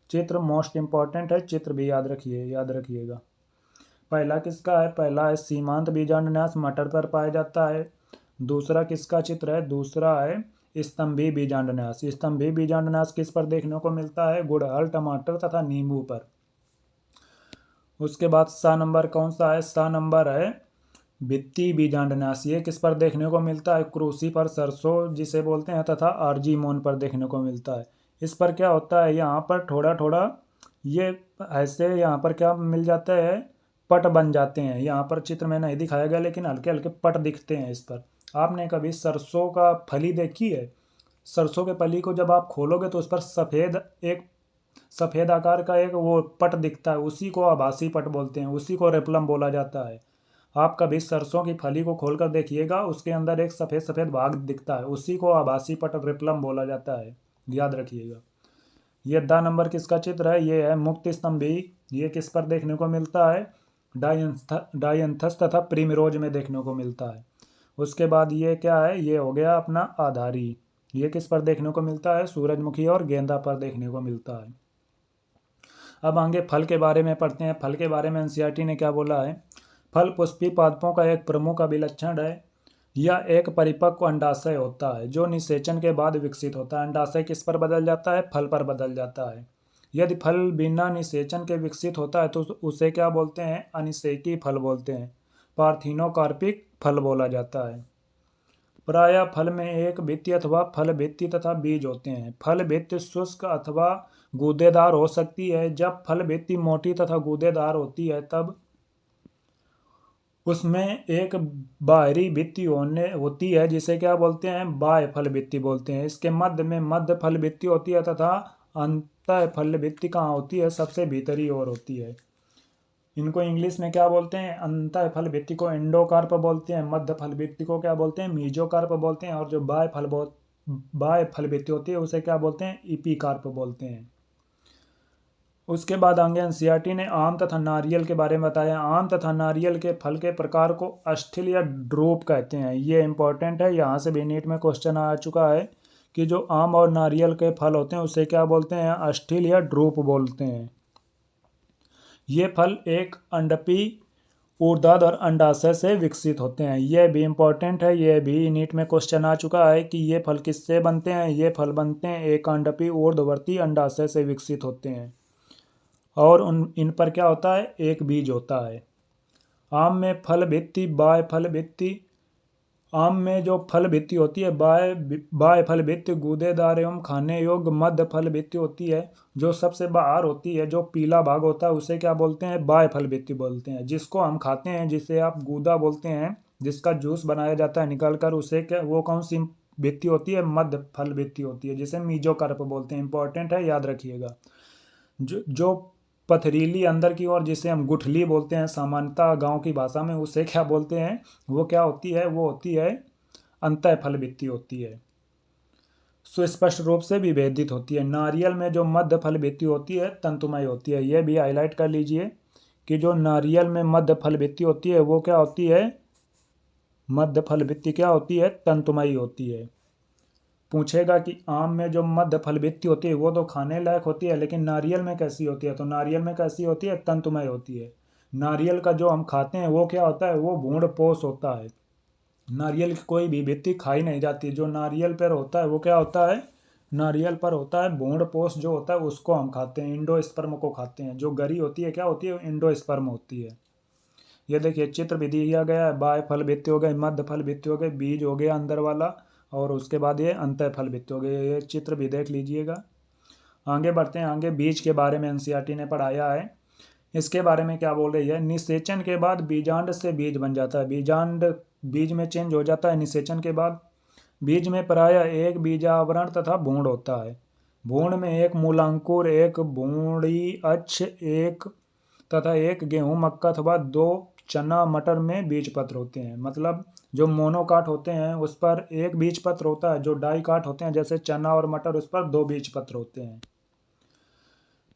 चित्र मोस्ट इंपॉर्टेंट है, चित्र भी याद रखिएगा। पहला किसका है? पहला है सीमांत बीजांडन्यास, मटर पर पाया जाता है। दूसरा किसका चित्र है? दूसरा है स्तंभी बीजांडन्यास। स्तंभी बीजांडन्यास किस पर देखने को मिलता है? गुड़हल, टमाटर तथा नींबू पर। उसके बाद सा नंबर कौन सा है? सा नंबर है भित्ति बीजांडन्यास। ये किस पर देखने को मिलता है? क्रूसी पर, सरसों जिसे बोलते हैं, तथा आर्जीमोन पर देखने को मिलता है। इस पर क्या होता है, यहाँ पर थोड़ा थोड़ा ये ऐसे यहाँ पर क्या मिल जाता है, पट बन जाते हैं। यहाँ पर चित्र में नहीं दिखाया गया, लेकिन हल्के हल्के पट दिखते हैं इस पर। आपने कभी सरसों का फली देखी है? सरसों के फली को जब आप खोलोगे तो उस पर सफ़ेद आकार का एक वो पट दिखता है, उसी को आभासी पट बोलते हैं, उसी को रेपलम बोला जाता है। आप कभी सरसों की फली को खोलकर देखिएगा, उसके अंदर एक सफ़ेद सफ़ेद भाग दिखता है, उसी को आभासी पट रेपलम बोला जाता है, याद रखिएगा। ये द नंबर किसका चित्र है? ये है मुक्त स्तंभी। ये किस पर देखने को मिलता है? डायंथस तथा प्रिमरोज में देखने को मिलता है। उसके बाद ये क्या है? ये हो गया अपना आधारी। ये किस पर देखने को मिलता है? सूरजमुखी और गेंदा पर देखने को मिलता है। अब आगे फल के बारे में पढ़ते हैं। फल के बारे में एनसीईआरटी ने क्या बोला है? फल पुष्पी पादपों का एक प्रमुख अभिलक्षण है। यह एक परिपक्व अंडाशय होता है जो निषेचन के बाद विकसित होता है। अंडाशय किस पर बदल जाता है? फल पर बदल जाता है। यदि फल बिना निषेचन के विकसित होता है तो उसे क्या बोलते हैं? अनिषेकी फल बोलते हैं। पार्थिनोकार्पिक फल बोला जाता है। प्रायः फल में एक भित्ति अथवा फल भित्ति तथा बीज होते हैं। फल भित्ति शुष्क अथवा गूदेदार हो सकती है। जब फल भित्ति मोटी तथा गूदेदार होती है तब उसमें एक बाहरी भित्ति होती है जिसे क्या बोलते हैं? बाह्य फल भित्ति बोलते हैं। इसके मध्य में मध्य फल भित्ति होती है तथा अंतः फल भित्ति कहाँ होती है? सबसे भीतरी ओर होती है। इनको इंग्लिश में क्या बोलते हैं? अंतः फल भित्ति को एंडोकार्प बोलते हैं, मध्य फल भित्ति को क्या बोलते हैं? मीजोकार्प बोलते हैं, और जो बाह्य फल भित्ति होती है उसे क्या बोलते हैं? इपीकार्प बोलते हैं। उसके बाद आगे एनसीईआरटी ने आम तथा नारियल के बारे में बताया। आम तथा नारियल के फल के प्रकार को अस्थिल या ड्रूप कहते हैं। ये इंपॉर्टेंट है, यहाँ से भी नीट में क्वेश्चन आ चुका है कि जो आम और नारियल के फल होते हैं उसे क्या बोलते हैं? अस्थिल या ड्रूप बोलते हैं। ये फल एक अंडपी, ऊर्ध्वाधर और अंडाशय से विकसित होते हैं। यह भी इंपॉर्टेंट है, यह भी नीट में क्वेश्चन आ चुका है कि ये फल किससे बनते हैं? ये फल बनते हैं एक अंडपी ऊर्ध्ववर्ती अंडाशय से विकसित होते हैं, और इन पर क्या होता है? एक बीज होता है। आम में फल भित्ति, बाह्य फल भित्ति, आम में जो फल भित्ति होती है बाह्य फल भित्ति गूदेदार एवं खाने योग्य। मध्य फल भित्ति होती है जो सबसे बाहर होती है, जो पीला भाग होता है उसे क्या बोलते हैं? बाह्य फल भित्ति बोलते हैं। जिसको हम खाते हैं, जिसे आप गूदा बोलते हैं, जिसका जूस बनाया जाता है निकाल कर, उसे क्या, वो कौन सी भित्ति होती है? मध्य फल भित्ति होती है, जिसे मीजोकार्प बोलते हैं। इंपॉर्टेंट है, याद रखिएगा। जो पथरीली अंदर की ओर, जिसे हम गुठली बोलते हैं सामान्यतः गांव की भाषा में, उसे क्या बोलते हैं? वो क्या होती है? वो होती है अंतः फल भित्ति होती है, सुस्पष्ट रूप से विभेदित होती है। नारियल में जो मध्य फल भित्ति होती है तंतुमय होती है। यह भी हाईलाइट कर लीजिए कि जो नारियल में मध्य फल भित्ति होती है वो क्या होती है? मध्य फल भित्ति क्या होती है? तंतुमयी होती है। पूछेगा कि आम में जो मध्य फल भित्ति होती है वो तो खाने लायक होती है, लेकिन नारियल में कैसी होती है? तो नारियल में कैसी होती है? तंतुमय होती है। नारियल का जो हम खाते हैं वो क्या होता है? वो भूण पोष होता है। नारियल की कोई भी भित्ति खाई नहीं जाती। जो नारियल पर होता है वो क्या होता है? नारियल पर होता है भूण पोष जो होता है, उसको हम खाते हैं, इंडोस्पर्म को खाते हैं। जो गरी होती है क्या होती है? इंडोस्पर्म होती है। ये देखिए चित्र भी दिया गया है। बाह्य फल भित्ति हो गए, मध्य फल भित्ति हो गए, बीज हो गया अंदर वाला, और उसके बाद ये अंतः फल भित्ति हो गए। ये चित्र भी देख लीजिएगा। आगे बढ़ते हैं। आगे बीज के बारे में एनसीईआरटी ने पढ़ाया है। इसके बारे में क्या बोल रही है? निषेचन के बाद बीजांड से बीज बन जाता है। बीजांड बीज में चेंज हो जाता है निषेचन के बाद। बीज में प्रायः एक बीजावरण तथा भ्रूण होता है। भ्रूण में एक मूलांकुर, एक भ्रूणी अक्ष, एक तथा एक गेहूं, मक्का अथवा 2 चना मटर में बीज पत्र होते हैं। मतलब जो मोनोकाट होते हैं उस पर एक बीज पत्र होता है, जो डाई काट होते हैं जैसे चना और मटर, उस पर 2 बीज पत्र होते हैं।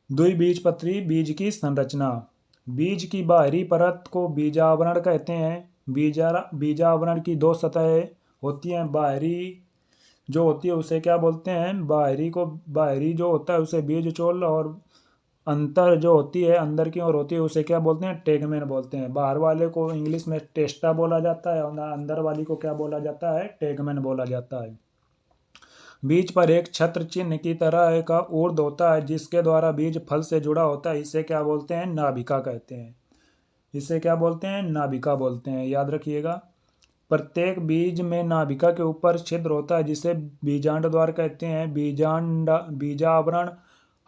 द्विबीजपत्री बीज की संरचना। बीज की बाहरी परत को बीजावरण कहते हैं। बीजावरण की दो सतहें होती हैं। बाहरी जो होती है उसे क्या बोलते हैं? बाहरी जो होता है उसे बीजचोल, और अंतर जो होती है अंदर की ओर होती है उसे क्या बोलते हैं? टेगमेन बोलते हैं। बाहर वाले को इंग्लिश में टेस्टा बोला जाता है और अंदर वाली को क्या बोला जाता है? टेगमेन बोला जाता है। बीज पर एक छत्र चिन्ह की तरह का ऊर्ध्व होता है जिसके द्वारा बीज फल से जुड़ा होता है। इसे क्या बोलते हैं? नाभिका कहते हैं। इसे क्या बोलते हैं? नाभिका बोलते हैं, याद रखिएगा। प्रत्येक बीज में नाभिका के ऊपर छिद्र होता है जिसे बीजांड द्वार कहते हैं। बीजावरण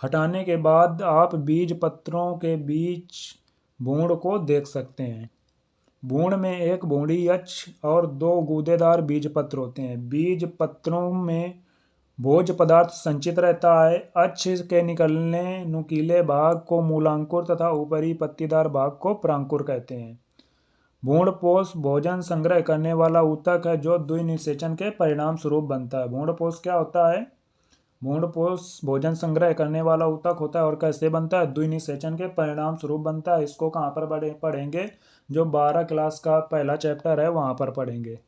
हटाने के बाद आप बीज पत्रों के बीच भ्रूण को देख सकते हैं। भ्रूण में एक भ्रूणी अक्ष और दो गूदेदार बीज पत्र होते हैं। बीज पत्रों में भोज्य पदार्थ संचित रहता है। अक्ष के निकलने नुकीले भाग को मूलांकुर तथा ऊपरी पत्तीदार भाग को प्रांकुर कहते हैं। भ्रूणपोष भोजन संग्रह करने वाला ऊतक है जो द्विनिषेचन के परिणाम स्वरूप बनता है। भ्रूणपोष क्या होता है? भ्रूणपोष भोजन संग्रह करने वाला ऊतक होता है और कैसे बनता है? द्विनिषेचन के परिणाम स्वरूप बनता है। इसको कहाँ पर पढ़ेंगे? जो 12 क्लास का पहला चैप्टर है वहां पर पढ़ेंगे।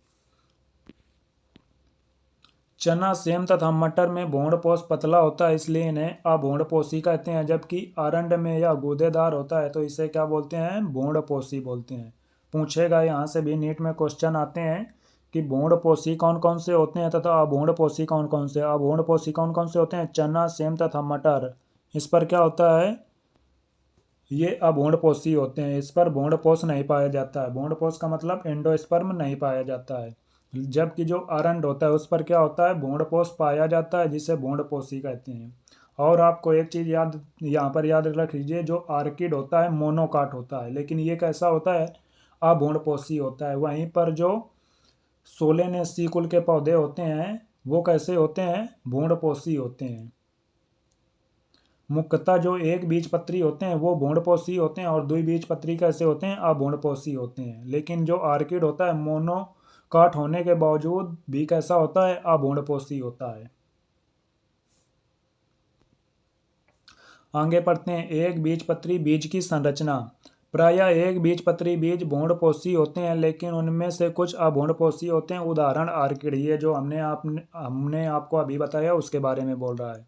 चना, सेम तथा मटर में भ्रूणपोष पतला होता है इसलिए इन्हें अभ्रूणपोषी कहते हैं। जबकि अरंड में यह गूदेदार होता है तो इसे क्या बोलते हैं? भ्रूणपोषी बोलते हैं। पूछेगा यहाँ से भी नीट में क्वेश्चन आते हैं कि भ्रूणपोषी कौन कौन से होते हैं तथा अभ्रूणपोषी कौन कौन से। अभ्रूणपोषी कौन कौन से होते हैं? चना, सेम तथा मटर। इस पर क्या होता है? ये अभ्रूणपोषी होते हैं। इस पर भ्रूणपोष नहीं पाया जाता है। भ्रूणपोष का मतलब एंडोस्पर्म नहीं पाया जाता है। जबकि जो अरंड होता है उस पर क्या होता है? भ्रूणपोष पाया जाता है जिसे भ्रूणपोषी कहते हैं। और आपको एक चीज़ यहाँ पर याद रख लीजिए, जो आर्किड होता है मोनोकाट होता है, लेकिन ये कैसा होता है? अभ्रूणपोषी होता है। वहीं पर जो सोलेनेसी कुल के पौधे होते हैं वो कैसे होते हैं? भ्रूणपोषी होते हैं। मुख्यतः जो एक बीजपत्री होते हैं वो भ्रूणपोषी होते हैं और द्विबीजपत्री कैसे होते हैं? अभ्रूणपोषी होते हैं। लेकिन जो आर्किड होता है मोनोकाट होने के बावजूद भी कैसा होता है? अभ्रूणपोषी होता है। आगे पढ़ते हैं। एक बीजपत्री बीज की संरचना। प्रायः एक बीजपत्री बीज भ्रूणपोषी होते हैं लेकिन उनमें से कुछ अभ्रूणपोषी होते हैं। उदाहरण आर्किड, ये जो हमने आपको अभी बताया उसके बारे में बोल रहा है।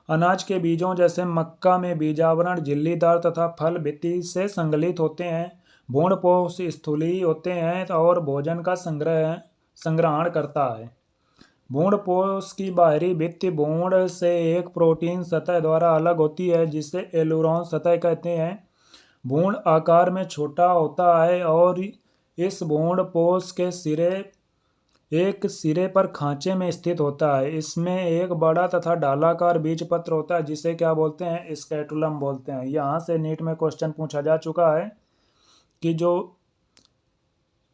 अनाज के बीजों जैसे मक्का में बीजावरण झिल्लीदार तथा फल भित्ति से संगलित होते हैं। भ्रूणपोष स्थूली होते हैं और भोजन का संग्रहण करता है। भ्रूणपोष की बाहरी भित्ति भ्रूण से एक प्रोटीन सतह द्वारा अलग होती है जिसे एलुरोन सतह कहते हैं। भ्रूण आकार में छोटा होता है और इस भ्रूणपोष के एक सिरे पर खांचे में स्थित होता है। इसमें एक बड़ा तथा डालाकार बीजपत्र होता है जिसे क्या बोलते हैं? स्कैटुलम बोलते हैं। यहाँ से नीट में क्वेश्चन पूछा जा चुका है कि जो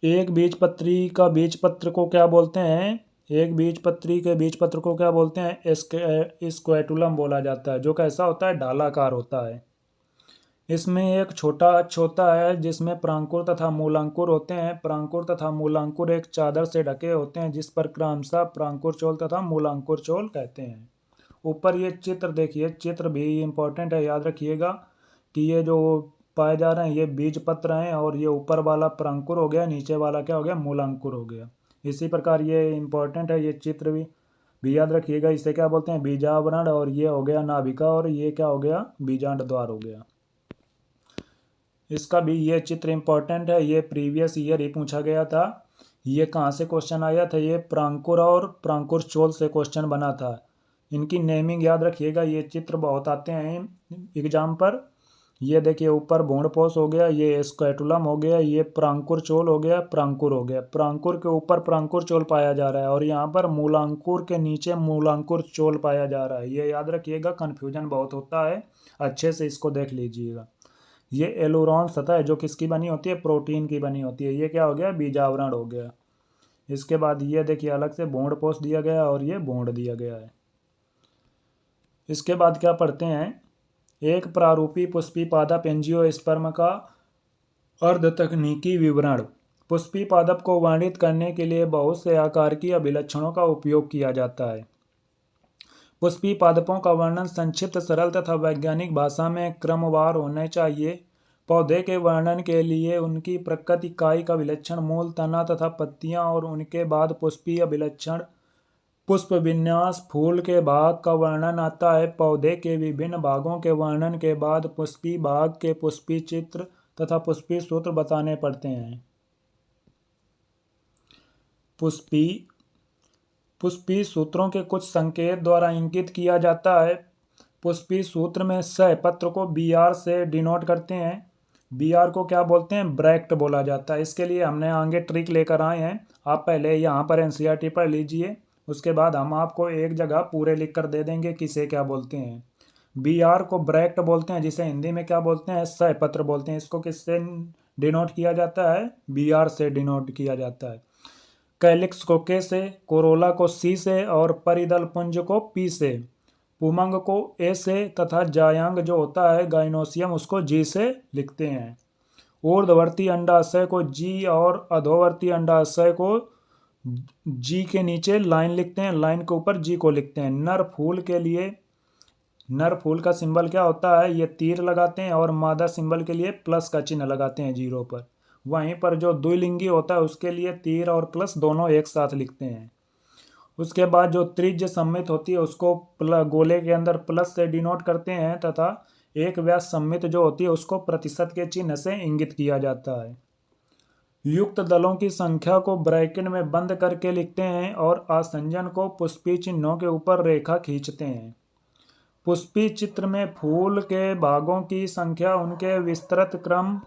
एक बीजपत्री का बीजपत्र को क्या बोलते हैं? एक बीजपत्री के बीजपत्र को क्या बोलते हैं? स्कैटुलम बोला जाता है, जो कैसा होता है? डालाकार होता है। इसमें एक छोटा अक्ष होता है जिसमें प्रांकुर तथा मूलांकुर होते हैं। प्रांकुर तथा मूलांकुर एक चादर से ढके होते हैं जिस पर क्रमशः प्रांकुर चोल तथा मूलांकुर चोल कहते हैं। ऊपर ये चित्र देखिए, चित्र भी इम्पोर्टेंट है, याद रखिएगा कि ये जो पाए जा रहे हैं ये बीज पत्र हैं और ये ऊपर वाला प्रांकुर हो गया, नीचे वाला क्या हो गया? मूलांकुर हो गया। इसी प्रकार ये इम्पोर्टेंट है, ये चित्र भी याद रखिएगा। इसे क्या बोलते हैं? बीजावरण। और ये हो गया नाभिका और ये क्या हो गया? बीजांड द्वार हो गया। इसका भी ये चित्र इम्पोर्टेंट है, ये प्रीवियस ईयर ही पूछा गया था। ये कहाँ से क्वेश्चन आया था? ये प्रांकुर और प्रांकुर चोल से क्वेश्चन बना था। इनकी नेमिंग याद रखिएगा, ये चित्र बहुत आते हैं एग्जाम पर। ये देखिए ऊपर भ्रूणपोष हो गया, ये स्कैटुलम हो गया, ये प्रांकुर चोल हो गया, प्रांकुर हो गया। प्रांकुर के ऊपर प्रांकुर चोल पाया जा रहा है और यहाँ पर मूलांकुर के नीचे मूलांकुर चोल पाया जा रहा है। ये याद रखिएगा, कन्फ्यूजन बहुत होता है, अच्छे से इसको देख लीजिएगा। ये एलुरोन सतह है जो किसकी बनी होती है? प्रोटीन की बनी होती है। ये क्या हो गया? बीजावरण हो गया। इसके बाद ये देखिए अलग से भ्रूणपोष दिया गया और ये भ्रूण दिया गया है। इसके बाद क्या पढ़ते हैं? एक प्रारूपी पुष्पी पादप एंजियोस्पर्म का अर्ध तकनीकी विवरण। पुष्पी पादप को वर्णित करने के लिए बहुत से आकार की अभिलक्षणों का उपयोग किया जाता है। पुष्पी पादपों का वर्णन संक्षिप्त, सरल तथा वैज्ञानिक भाषा में क्रमवार होना चाहिए। पौधे के वर्णन के लिए उनकी प्रकृति, काई का विलक्षण मूल, तना तथा पत्तियां, और उनके बाद पुष्पीय विलक्षण पुष्प विन्यास, फूल के भाग का वर्णन आता है। पौधे के विभिन्न भागों के वर्णन के बाद पुष्पी भाग के पुष्पी चित्र तथा पुष्पी सूत्र बताने पड़ते हैं। पुष्पी सूत्रों के कुछ संकेत द्वारा इंगित किया जाता है। पुष्पी सूत्र में सह पत्र को BR से डिनोट करते हैं। BR को क्या बोलते हैं? ब्रैक्ट बोला जाता है। इसके लिए हमने आगे ट्रिक लेकर आए हैं, आप पहले यहाँ पर NCERT पढ़ लीजिए, उसके बाद हम आपको एक जगह पूरे लिख कर दे देंगे किसे क्या बोलते हैं। BR को ब्रैक्ट बोलते हैं, जिसे हिंदी में क्या बोलते हैं? सह पत्र बोलते हैं। इसको किससे डिनोट किया जाता है? BR से डिनोट किया जाता है। कैलिक्स को K से, कोरोला को C से और परिदल पुंज को P से, पुमंग को A से तथा जायांग जो होता है गाइनोसियम उसको G से लिखते हैं। ऊर्ध्ववर्ती अंडाशय को G और अधोवर्ती अंडाशय को G के नीचे लाइन लिखते हैं, लाइन के ऊपर G को लिखते हैं। नर फूल के लिए नर फूल का सिंबल क्या होता है? ये तीर लगाते हैं, और मादा सिंबल के लिए प्लस का चिन्ह लगाते हैं 0 पर। वहीं पर जो द्विलिंगी होता है उसके लिए तीर और प्लस दोनों एक साथ लिखते हैं। उसके बाद जो त्रिज्य सम्मित होती है उसको गोले के अंदर प्लस से डिनोट करते हैं, तथा एक व्यास सम्मित जो होती है उसको प्रतिशत के चिन्ह से इंगित किया जाता है। युक्त दलों की संख्या को ब्रैकेट में बंद करके लिखते हैं, और आसंजन को पुष्पी चिन्हों के ऊपर रेखा खींचते हैं। पुष्पी चित्र में फूल के भागों की संख्या, उनके विस्तृत क्रम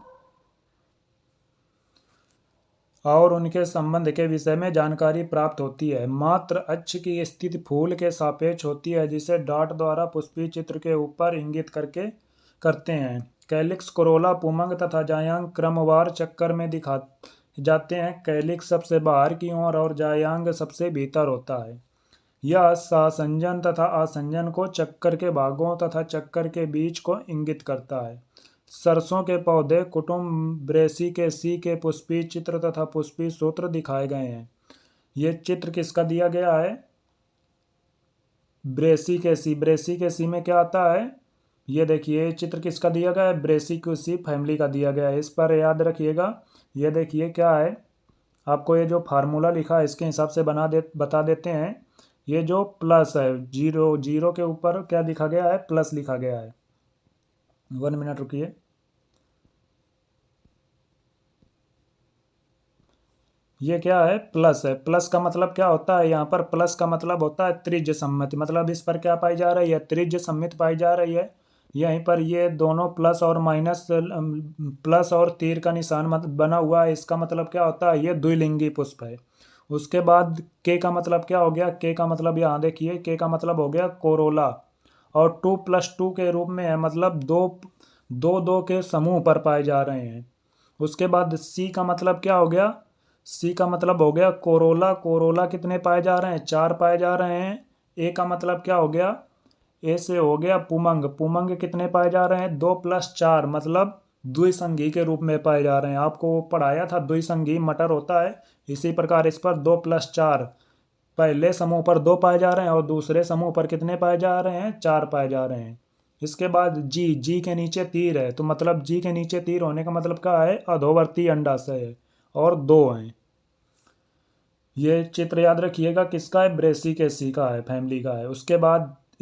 और उनके संबंध के विषय में जानकारी प्राप्त होती है। मात्र अक्ष की स्थिति फूल के सापेक्ष होती है, जिसे डॉट द्वारा पुष्पी चित्र के ऊपर इंगित करते हैं। कैलिक्स, कोरोला, पुमंग तथा जायांग क्रमवार चक्कर में दिखा जाते हैं। कैलिक्स सबसे बाहर की ओर और जायांग सबसे भीतर होता है। यह सासंजन तथा आसंजन को, चक्कर के भागों तथा चक्कर के बीच को इंगित करता है। सरसों के पौधे कुटुंब ब्रेसिकेसी के पुष्पी चित्र तथा पुष्पी सूत्र दिखाए गए हैं। ये चित्र किसका दिया गया है? ब्रेसिकेसी में क्या आता है? ये देखिए चित्र किसका दिया गया है? ब्रेसिकेसी फैमिली का दिया गया है। इस पर याद रखिएगा। ये देखिए क्या है, आपको ये जो फार्मूला लिखा है इसके हिसाब से बता देते हैं। ये जो प्लस है, जीरो के ऊपर क्या लिखा गया है? प्लस लिखा गया है। 1 मिनट रुकिए। ये क्या है? प्लस है। प्लस का मतलब क्या होता है? यहाँ पर प्लस का मतलब होता है त्रिज्य सम्मित, मतलब इस पर क्या पाई जा रही है? त्रिज्य सम्मित पाई जा रही है। यहीं पर ये दोनों प्लस और माइनस, प्लस और तीर का निशान बना हुआ है। इसका मतलब क्या होता है? ये द्विलिंगी पुष्प है। उसके बाद के का मतलब क्या हो गया? के का मतलब यहाँ देखिए, के का मतलब हो गया कोरोला, और 2+2 के रूप में है, मतलब दो के समूह पर पाए जा रहे हैं। उसके बाद सी का मतलब क्या हो गया? सी का मतलब हो गया कोरोला। कोरोला कितने पाए जा रहे हैं? 4 पाए जा रहे हैं। ए का मतलब क्या हो गया? ए से हो गया पुमंग। पुमंग कितने पाए जा रहे हैं? 2+4, मतलब द्विसंगी के रूप में पाए जा रहे हैं। आपको वो पढ़ाया था, द्विसंगी मटर होता है। इसी प्रकार इस पर 2+4, पहले समूह पर 2 पाए जा रहे हैं और दूसरे समूह पर कितने पाए जा रहे हैं? 4 पाए जा रहे हैं। इसके बाद जी के नीचे तीर है, तो मतलब जी के नीचे तीर होने का मतलब क्या है? अधोवर्ती अंडाशय है, और 2 हैं। ये चित्र याद रखिएगा किसका है? ब्रेसिकेसी का है, फैमिली का है।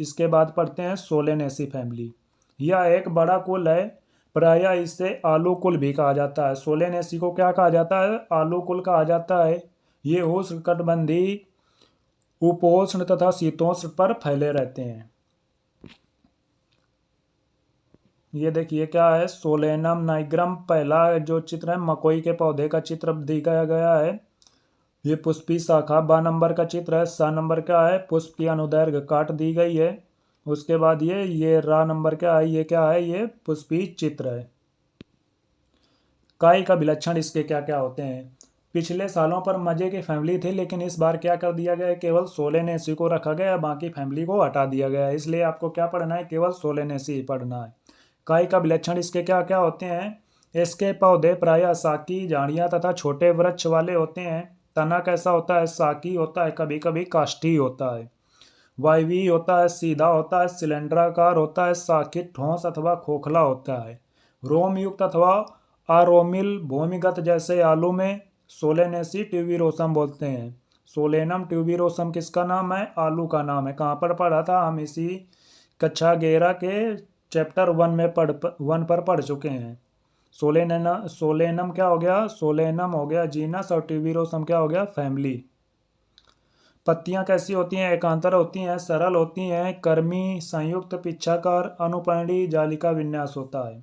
इसके बाद पढ़ते हैं सोलेनेसी फैमिली। यह एक बड़ा कुल है, प्रायः इसे आलू कुल भी कहा जाता है। सोलेनेसी को क्या कहा जाता है? आलू कुल कहा जाता है। ये उष्णकटिबंधीय, उपोष्ण तथा शीतोष्ण पर फैले रहते हैं। ये देखिए क्या है? सोलेनम नाइग्रम पहला जो चित्र है, मकोई के पौधे का चित्र दिखाया गया है। ये पुष्पी शाखा 12 नंबर का चित्र है। 7 नंबर का है पुष्प की अनुदैर्घ्य काट दी गई है। उसके बाद ये रा नंबर क्या है? ये क्या है? ये पुष्पी चित्र है। काई का विलक्षण इसके क्या क्या होते हैं? पिछले सालों पर मजे की फैमिली थी, लेकिन इस बार क्या कर दिया गया है? केवल सोलेनेसी को रखा गया, बाकी फैमिली को हटा दिया गया है। इसलिए आपको क्या पढ़ना है? केवल सोलेनेसी ही पढ़ना है। काई का विलक्षण इसके क्या क्या होते हैं? इसके पौधे प्रायः साकी, झाड़ियाँ तथा छोटे वृक्ष वाले होते हैं। तना कैसा होता है? साकी होता है, कभी कभी काष्ठी होता है। वायवीय होता है, सीधा होता है, सिलेंडराकार होता है, शाखित, ठोस अथवा खोखला होता है। रोम युक्त अथवा अरोमिल भूमिगत जैसे आलू में सोलेनेसी ट्यूबिरोसम बोलते हैं। सोलेनम ट्यूबिरोसम किसका नाम है? आलू का नाम है। कहाँ पर पढ़ा था हम? इसी कक्षा 11 के चैप्टर 1 पर पढ़ चुके हैं। सोलेनम क्या हो गया? सोलेनम हो गया जीनस और ट्यूबिरोसम क्या हो गया? फैमिली। पत्तियां कैसी होती हैं? एकांतर होती हैं, सरल होती हैं, कर्मी, संयुक्त, पिच्छाकार, अनुपर्णी, जालिका विन्यास होता है।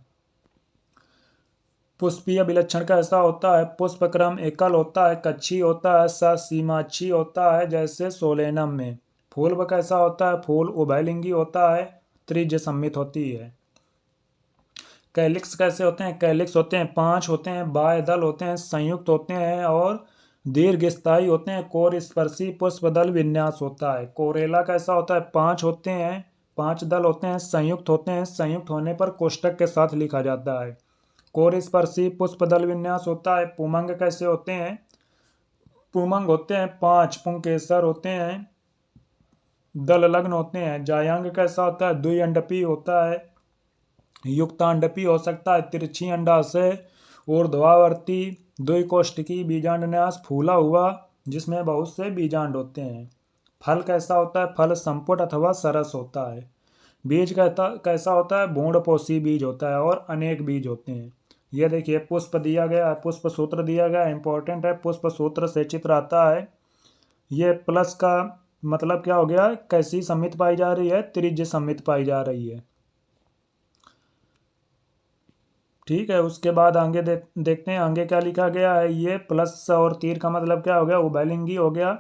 पुष्पीय विलक्षण कैसा होता है? पुष्पक्रम एकल होता है, कच्छी होता है, ससीमाक्षी होता है जैसे सोलेनम में। फूल कैसा होता है? फूल उभयलिंगी होता है, त्रिज्य सम्मित होती है। कैलिक्स कैसे होते हैं? कैलिक्स होते हैं 5 होते हैं, बाह्यदल होते हैं, संयुक्त होते हैं और दीर्घस्थायी होते हैं। कोर स्पर्शी पुष्पदल विन्यास होता है। कोरेला कैसा होता है? 5 होते हैं, 5 दल होते हैं, संयुक्त होते हैं, संयुक्त होने पर कोष्टक के साथ लिखा जाता है। कोर स्पर्शी पुष्पदल विन्यास होता है। पुमंग कैसे होते हैं? पुमंग होते हैं 5, पुंकेसर होते हैं, दल लग्न होते हैं। जायांग कैसा होता है? द्विअंडपी होता है, युक्तांडपी हो सकता है, तिरछी अंडाशय, ऊर्ध्वावर्ती, द्विकोष्ठकी, बीजांडन्यास फूला हुआ जिसमें बहुत से बीजांड होते हैं। फल कैसा होता है? फल संपुट अथवा सरस होता है। बीज कैसा होता है? भूंडपोषी बीज होता है और अनेक बीज होते हैं। यह देखिए पुष्प दिया गया है, पुष्प सूत्र दिया गया है, इंपॉर्टेंट है। पुष्प सूत्र से चित्र आता है। ये प्लस का मतलब क्या हो गया? कैसी सम्मित पाई जा रही है? त्रिज्य सम्मित पाई जा रही है। ठीक है, उसके बाद आगे देखते हैं आगे क्या लिखा गया है। ये प्लस और तीर का मतलब क्या हो गया? उभयलिंगी हो गया।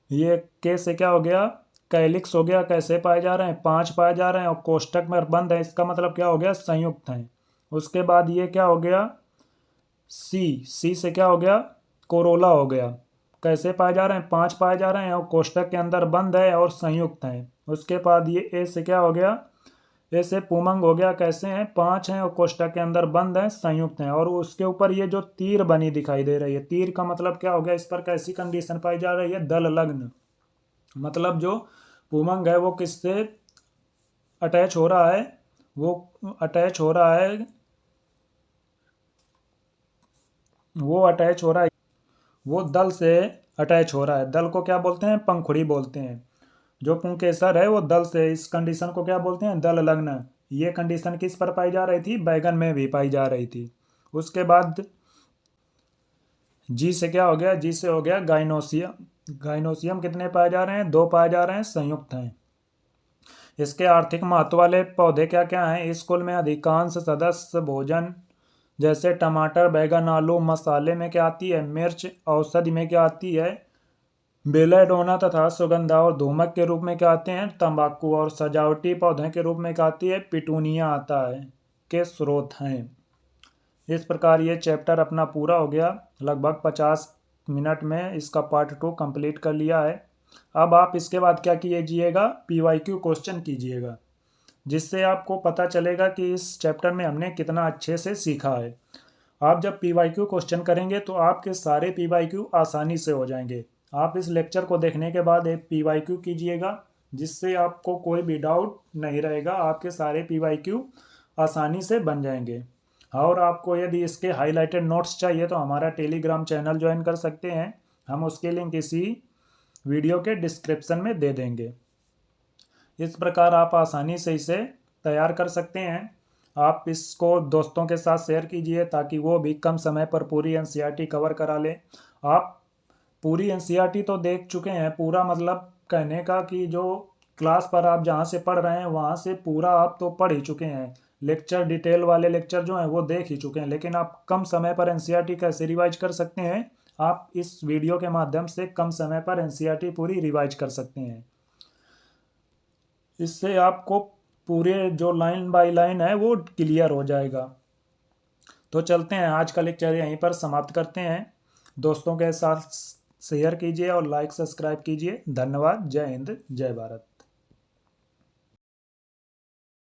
ये के से क्या हो गया? कैलिक्स हो गया। कैसे पाए जा रहे हैं? 5 पाए जा रहे हैं और कोष्टक में बंद है, इसका मतलब क्या हो गया? संयुक्त हैं। उसके बाद ये क्या हो गया? सी से क्या हो गया? कोरोला हो गया। कैसे पाए जा रहे हैं? 5 पाए जा रहे हैं और कोष्टक के अंदर बंद है और संयुक्त हैं। उसके बाद ये ए से क्या हो गया? ऐसे पुमंग हो गया। कैसे हैं? 5 हैं और कोष्टक के अंदर बंद है, संयुक्त हैं। और उसके ऊपर ये जो तीर बनी दिखाई दे रही है, तीर का मतलब क्या हो गया? इस पर कैसी कंडीशन पाई जा रही है? दल लग्न। मतलब जो पुमंग है वो किससे अटैच हो रहा है? वो अटैच हो रहा है, वो दल से अटैच हो रहा है। दल को क्या बोलते हैं? पंखुड़ी बोलते हैं। जो पुंकेसर है वो दल से, इस कंडीशन को क्या बोलते हैं? दल लग्न। ये कंडीशन किस पर पाई जा रही थी? बैगन में भी पाई जा रही थी। उसके बाद जी से क्या हो गया? जी से हो गया गाइनोसियम। गाइनोसियम कितने पाए जा रहे हैं? 2 पाए जा रहे हैं, संयुक्त हैं। इसके आर्थिक महत्व वाले पौधे क्या क्या हैं? इस कुल में अधिकांश सदस्य भोजन जैसे टमाटर, बैगन, आलू, मसाले में क्या आती है? मिर्च, औषधि में क्या आती है? बेलेडोना तथा सुगंधा और धूमक के रूप में क्या आते हैं? तंबाकू। और सजावटी पौधे के रूप में क्या आती है? पिटूनिया आता है के स्रोत हैं। इस प्रकार ये चैप्टर अपना पूरा हो गया। लगभग 50 मिनट में इसका पार्ट 2 कंप्लीट कर लिया है। अब आप इसके बाद क्या कीजिएगा? PYQ क्वेश्चन कीजिएगा, जिससे आपको पता चलेगा कि इस चैप्टर में हमने कितना अच्छे से सीखा है। आप जब PYQ क्वेश्चन करेंगे तो आपके सारे PYQ आसानी से हो जाएंगे। आप इस लेक्चर को देखने के बाद एक PYQ कीजिएगा, जिससे आपको कोई भी डाउट नहीं रहेगा। आपके सारे PYQ आसानी से बन जाएंगे। और आपको यदि इसके हाईलाइटेड नोट्स चाहिए तो हमारा टेलीग्राम चैनल ज्वाइन कर सकते हैं। हम उसके लिंक इसी वीडियो के डिस्क्रिप्शन में दे देंगे। इस प्रकार आप आसानी से इसे तैयार कर सकते हैं। आप इसको दोस्तों के साथ शेयर कीजिए ताकि वो भी कम समय पर पूरी NCERT कवर करा लें। आप पूरी NCERT तो देख चुके हैं, पूरा मतलब कहने का कि जो क्लास पर आप जहाँ से पढ़ रहे हैं वहाँ से पूरा आप तो पढ़ ही चुके हैं। लेक्चर डिटेल वाले लेक्चर जो हैं वो देख ही चुके हैं, लेकिन आप कम समय पर NCERT कैसे रिवाइज कर सकते हैं? आप इस वीडियो के माध्यम से कम समय पर NCERT पूरी रिवाइज कर सकते हैं। इससे आपको पूरे जो लाइन बाय लाइन है वो क्लियर हो जाएगा। तो चलते हैं, आज का लेक्चर यहीं पर समाप्त करते हैं। दोस्तों के साथ शेयर कीजिए और लाइक सब्सक्राइब कीजिए। धन्यवाद। जय हिंद, जय भारत।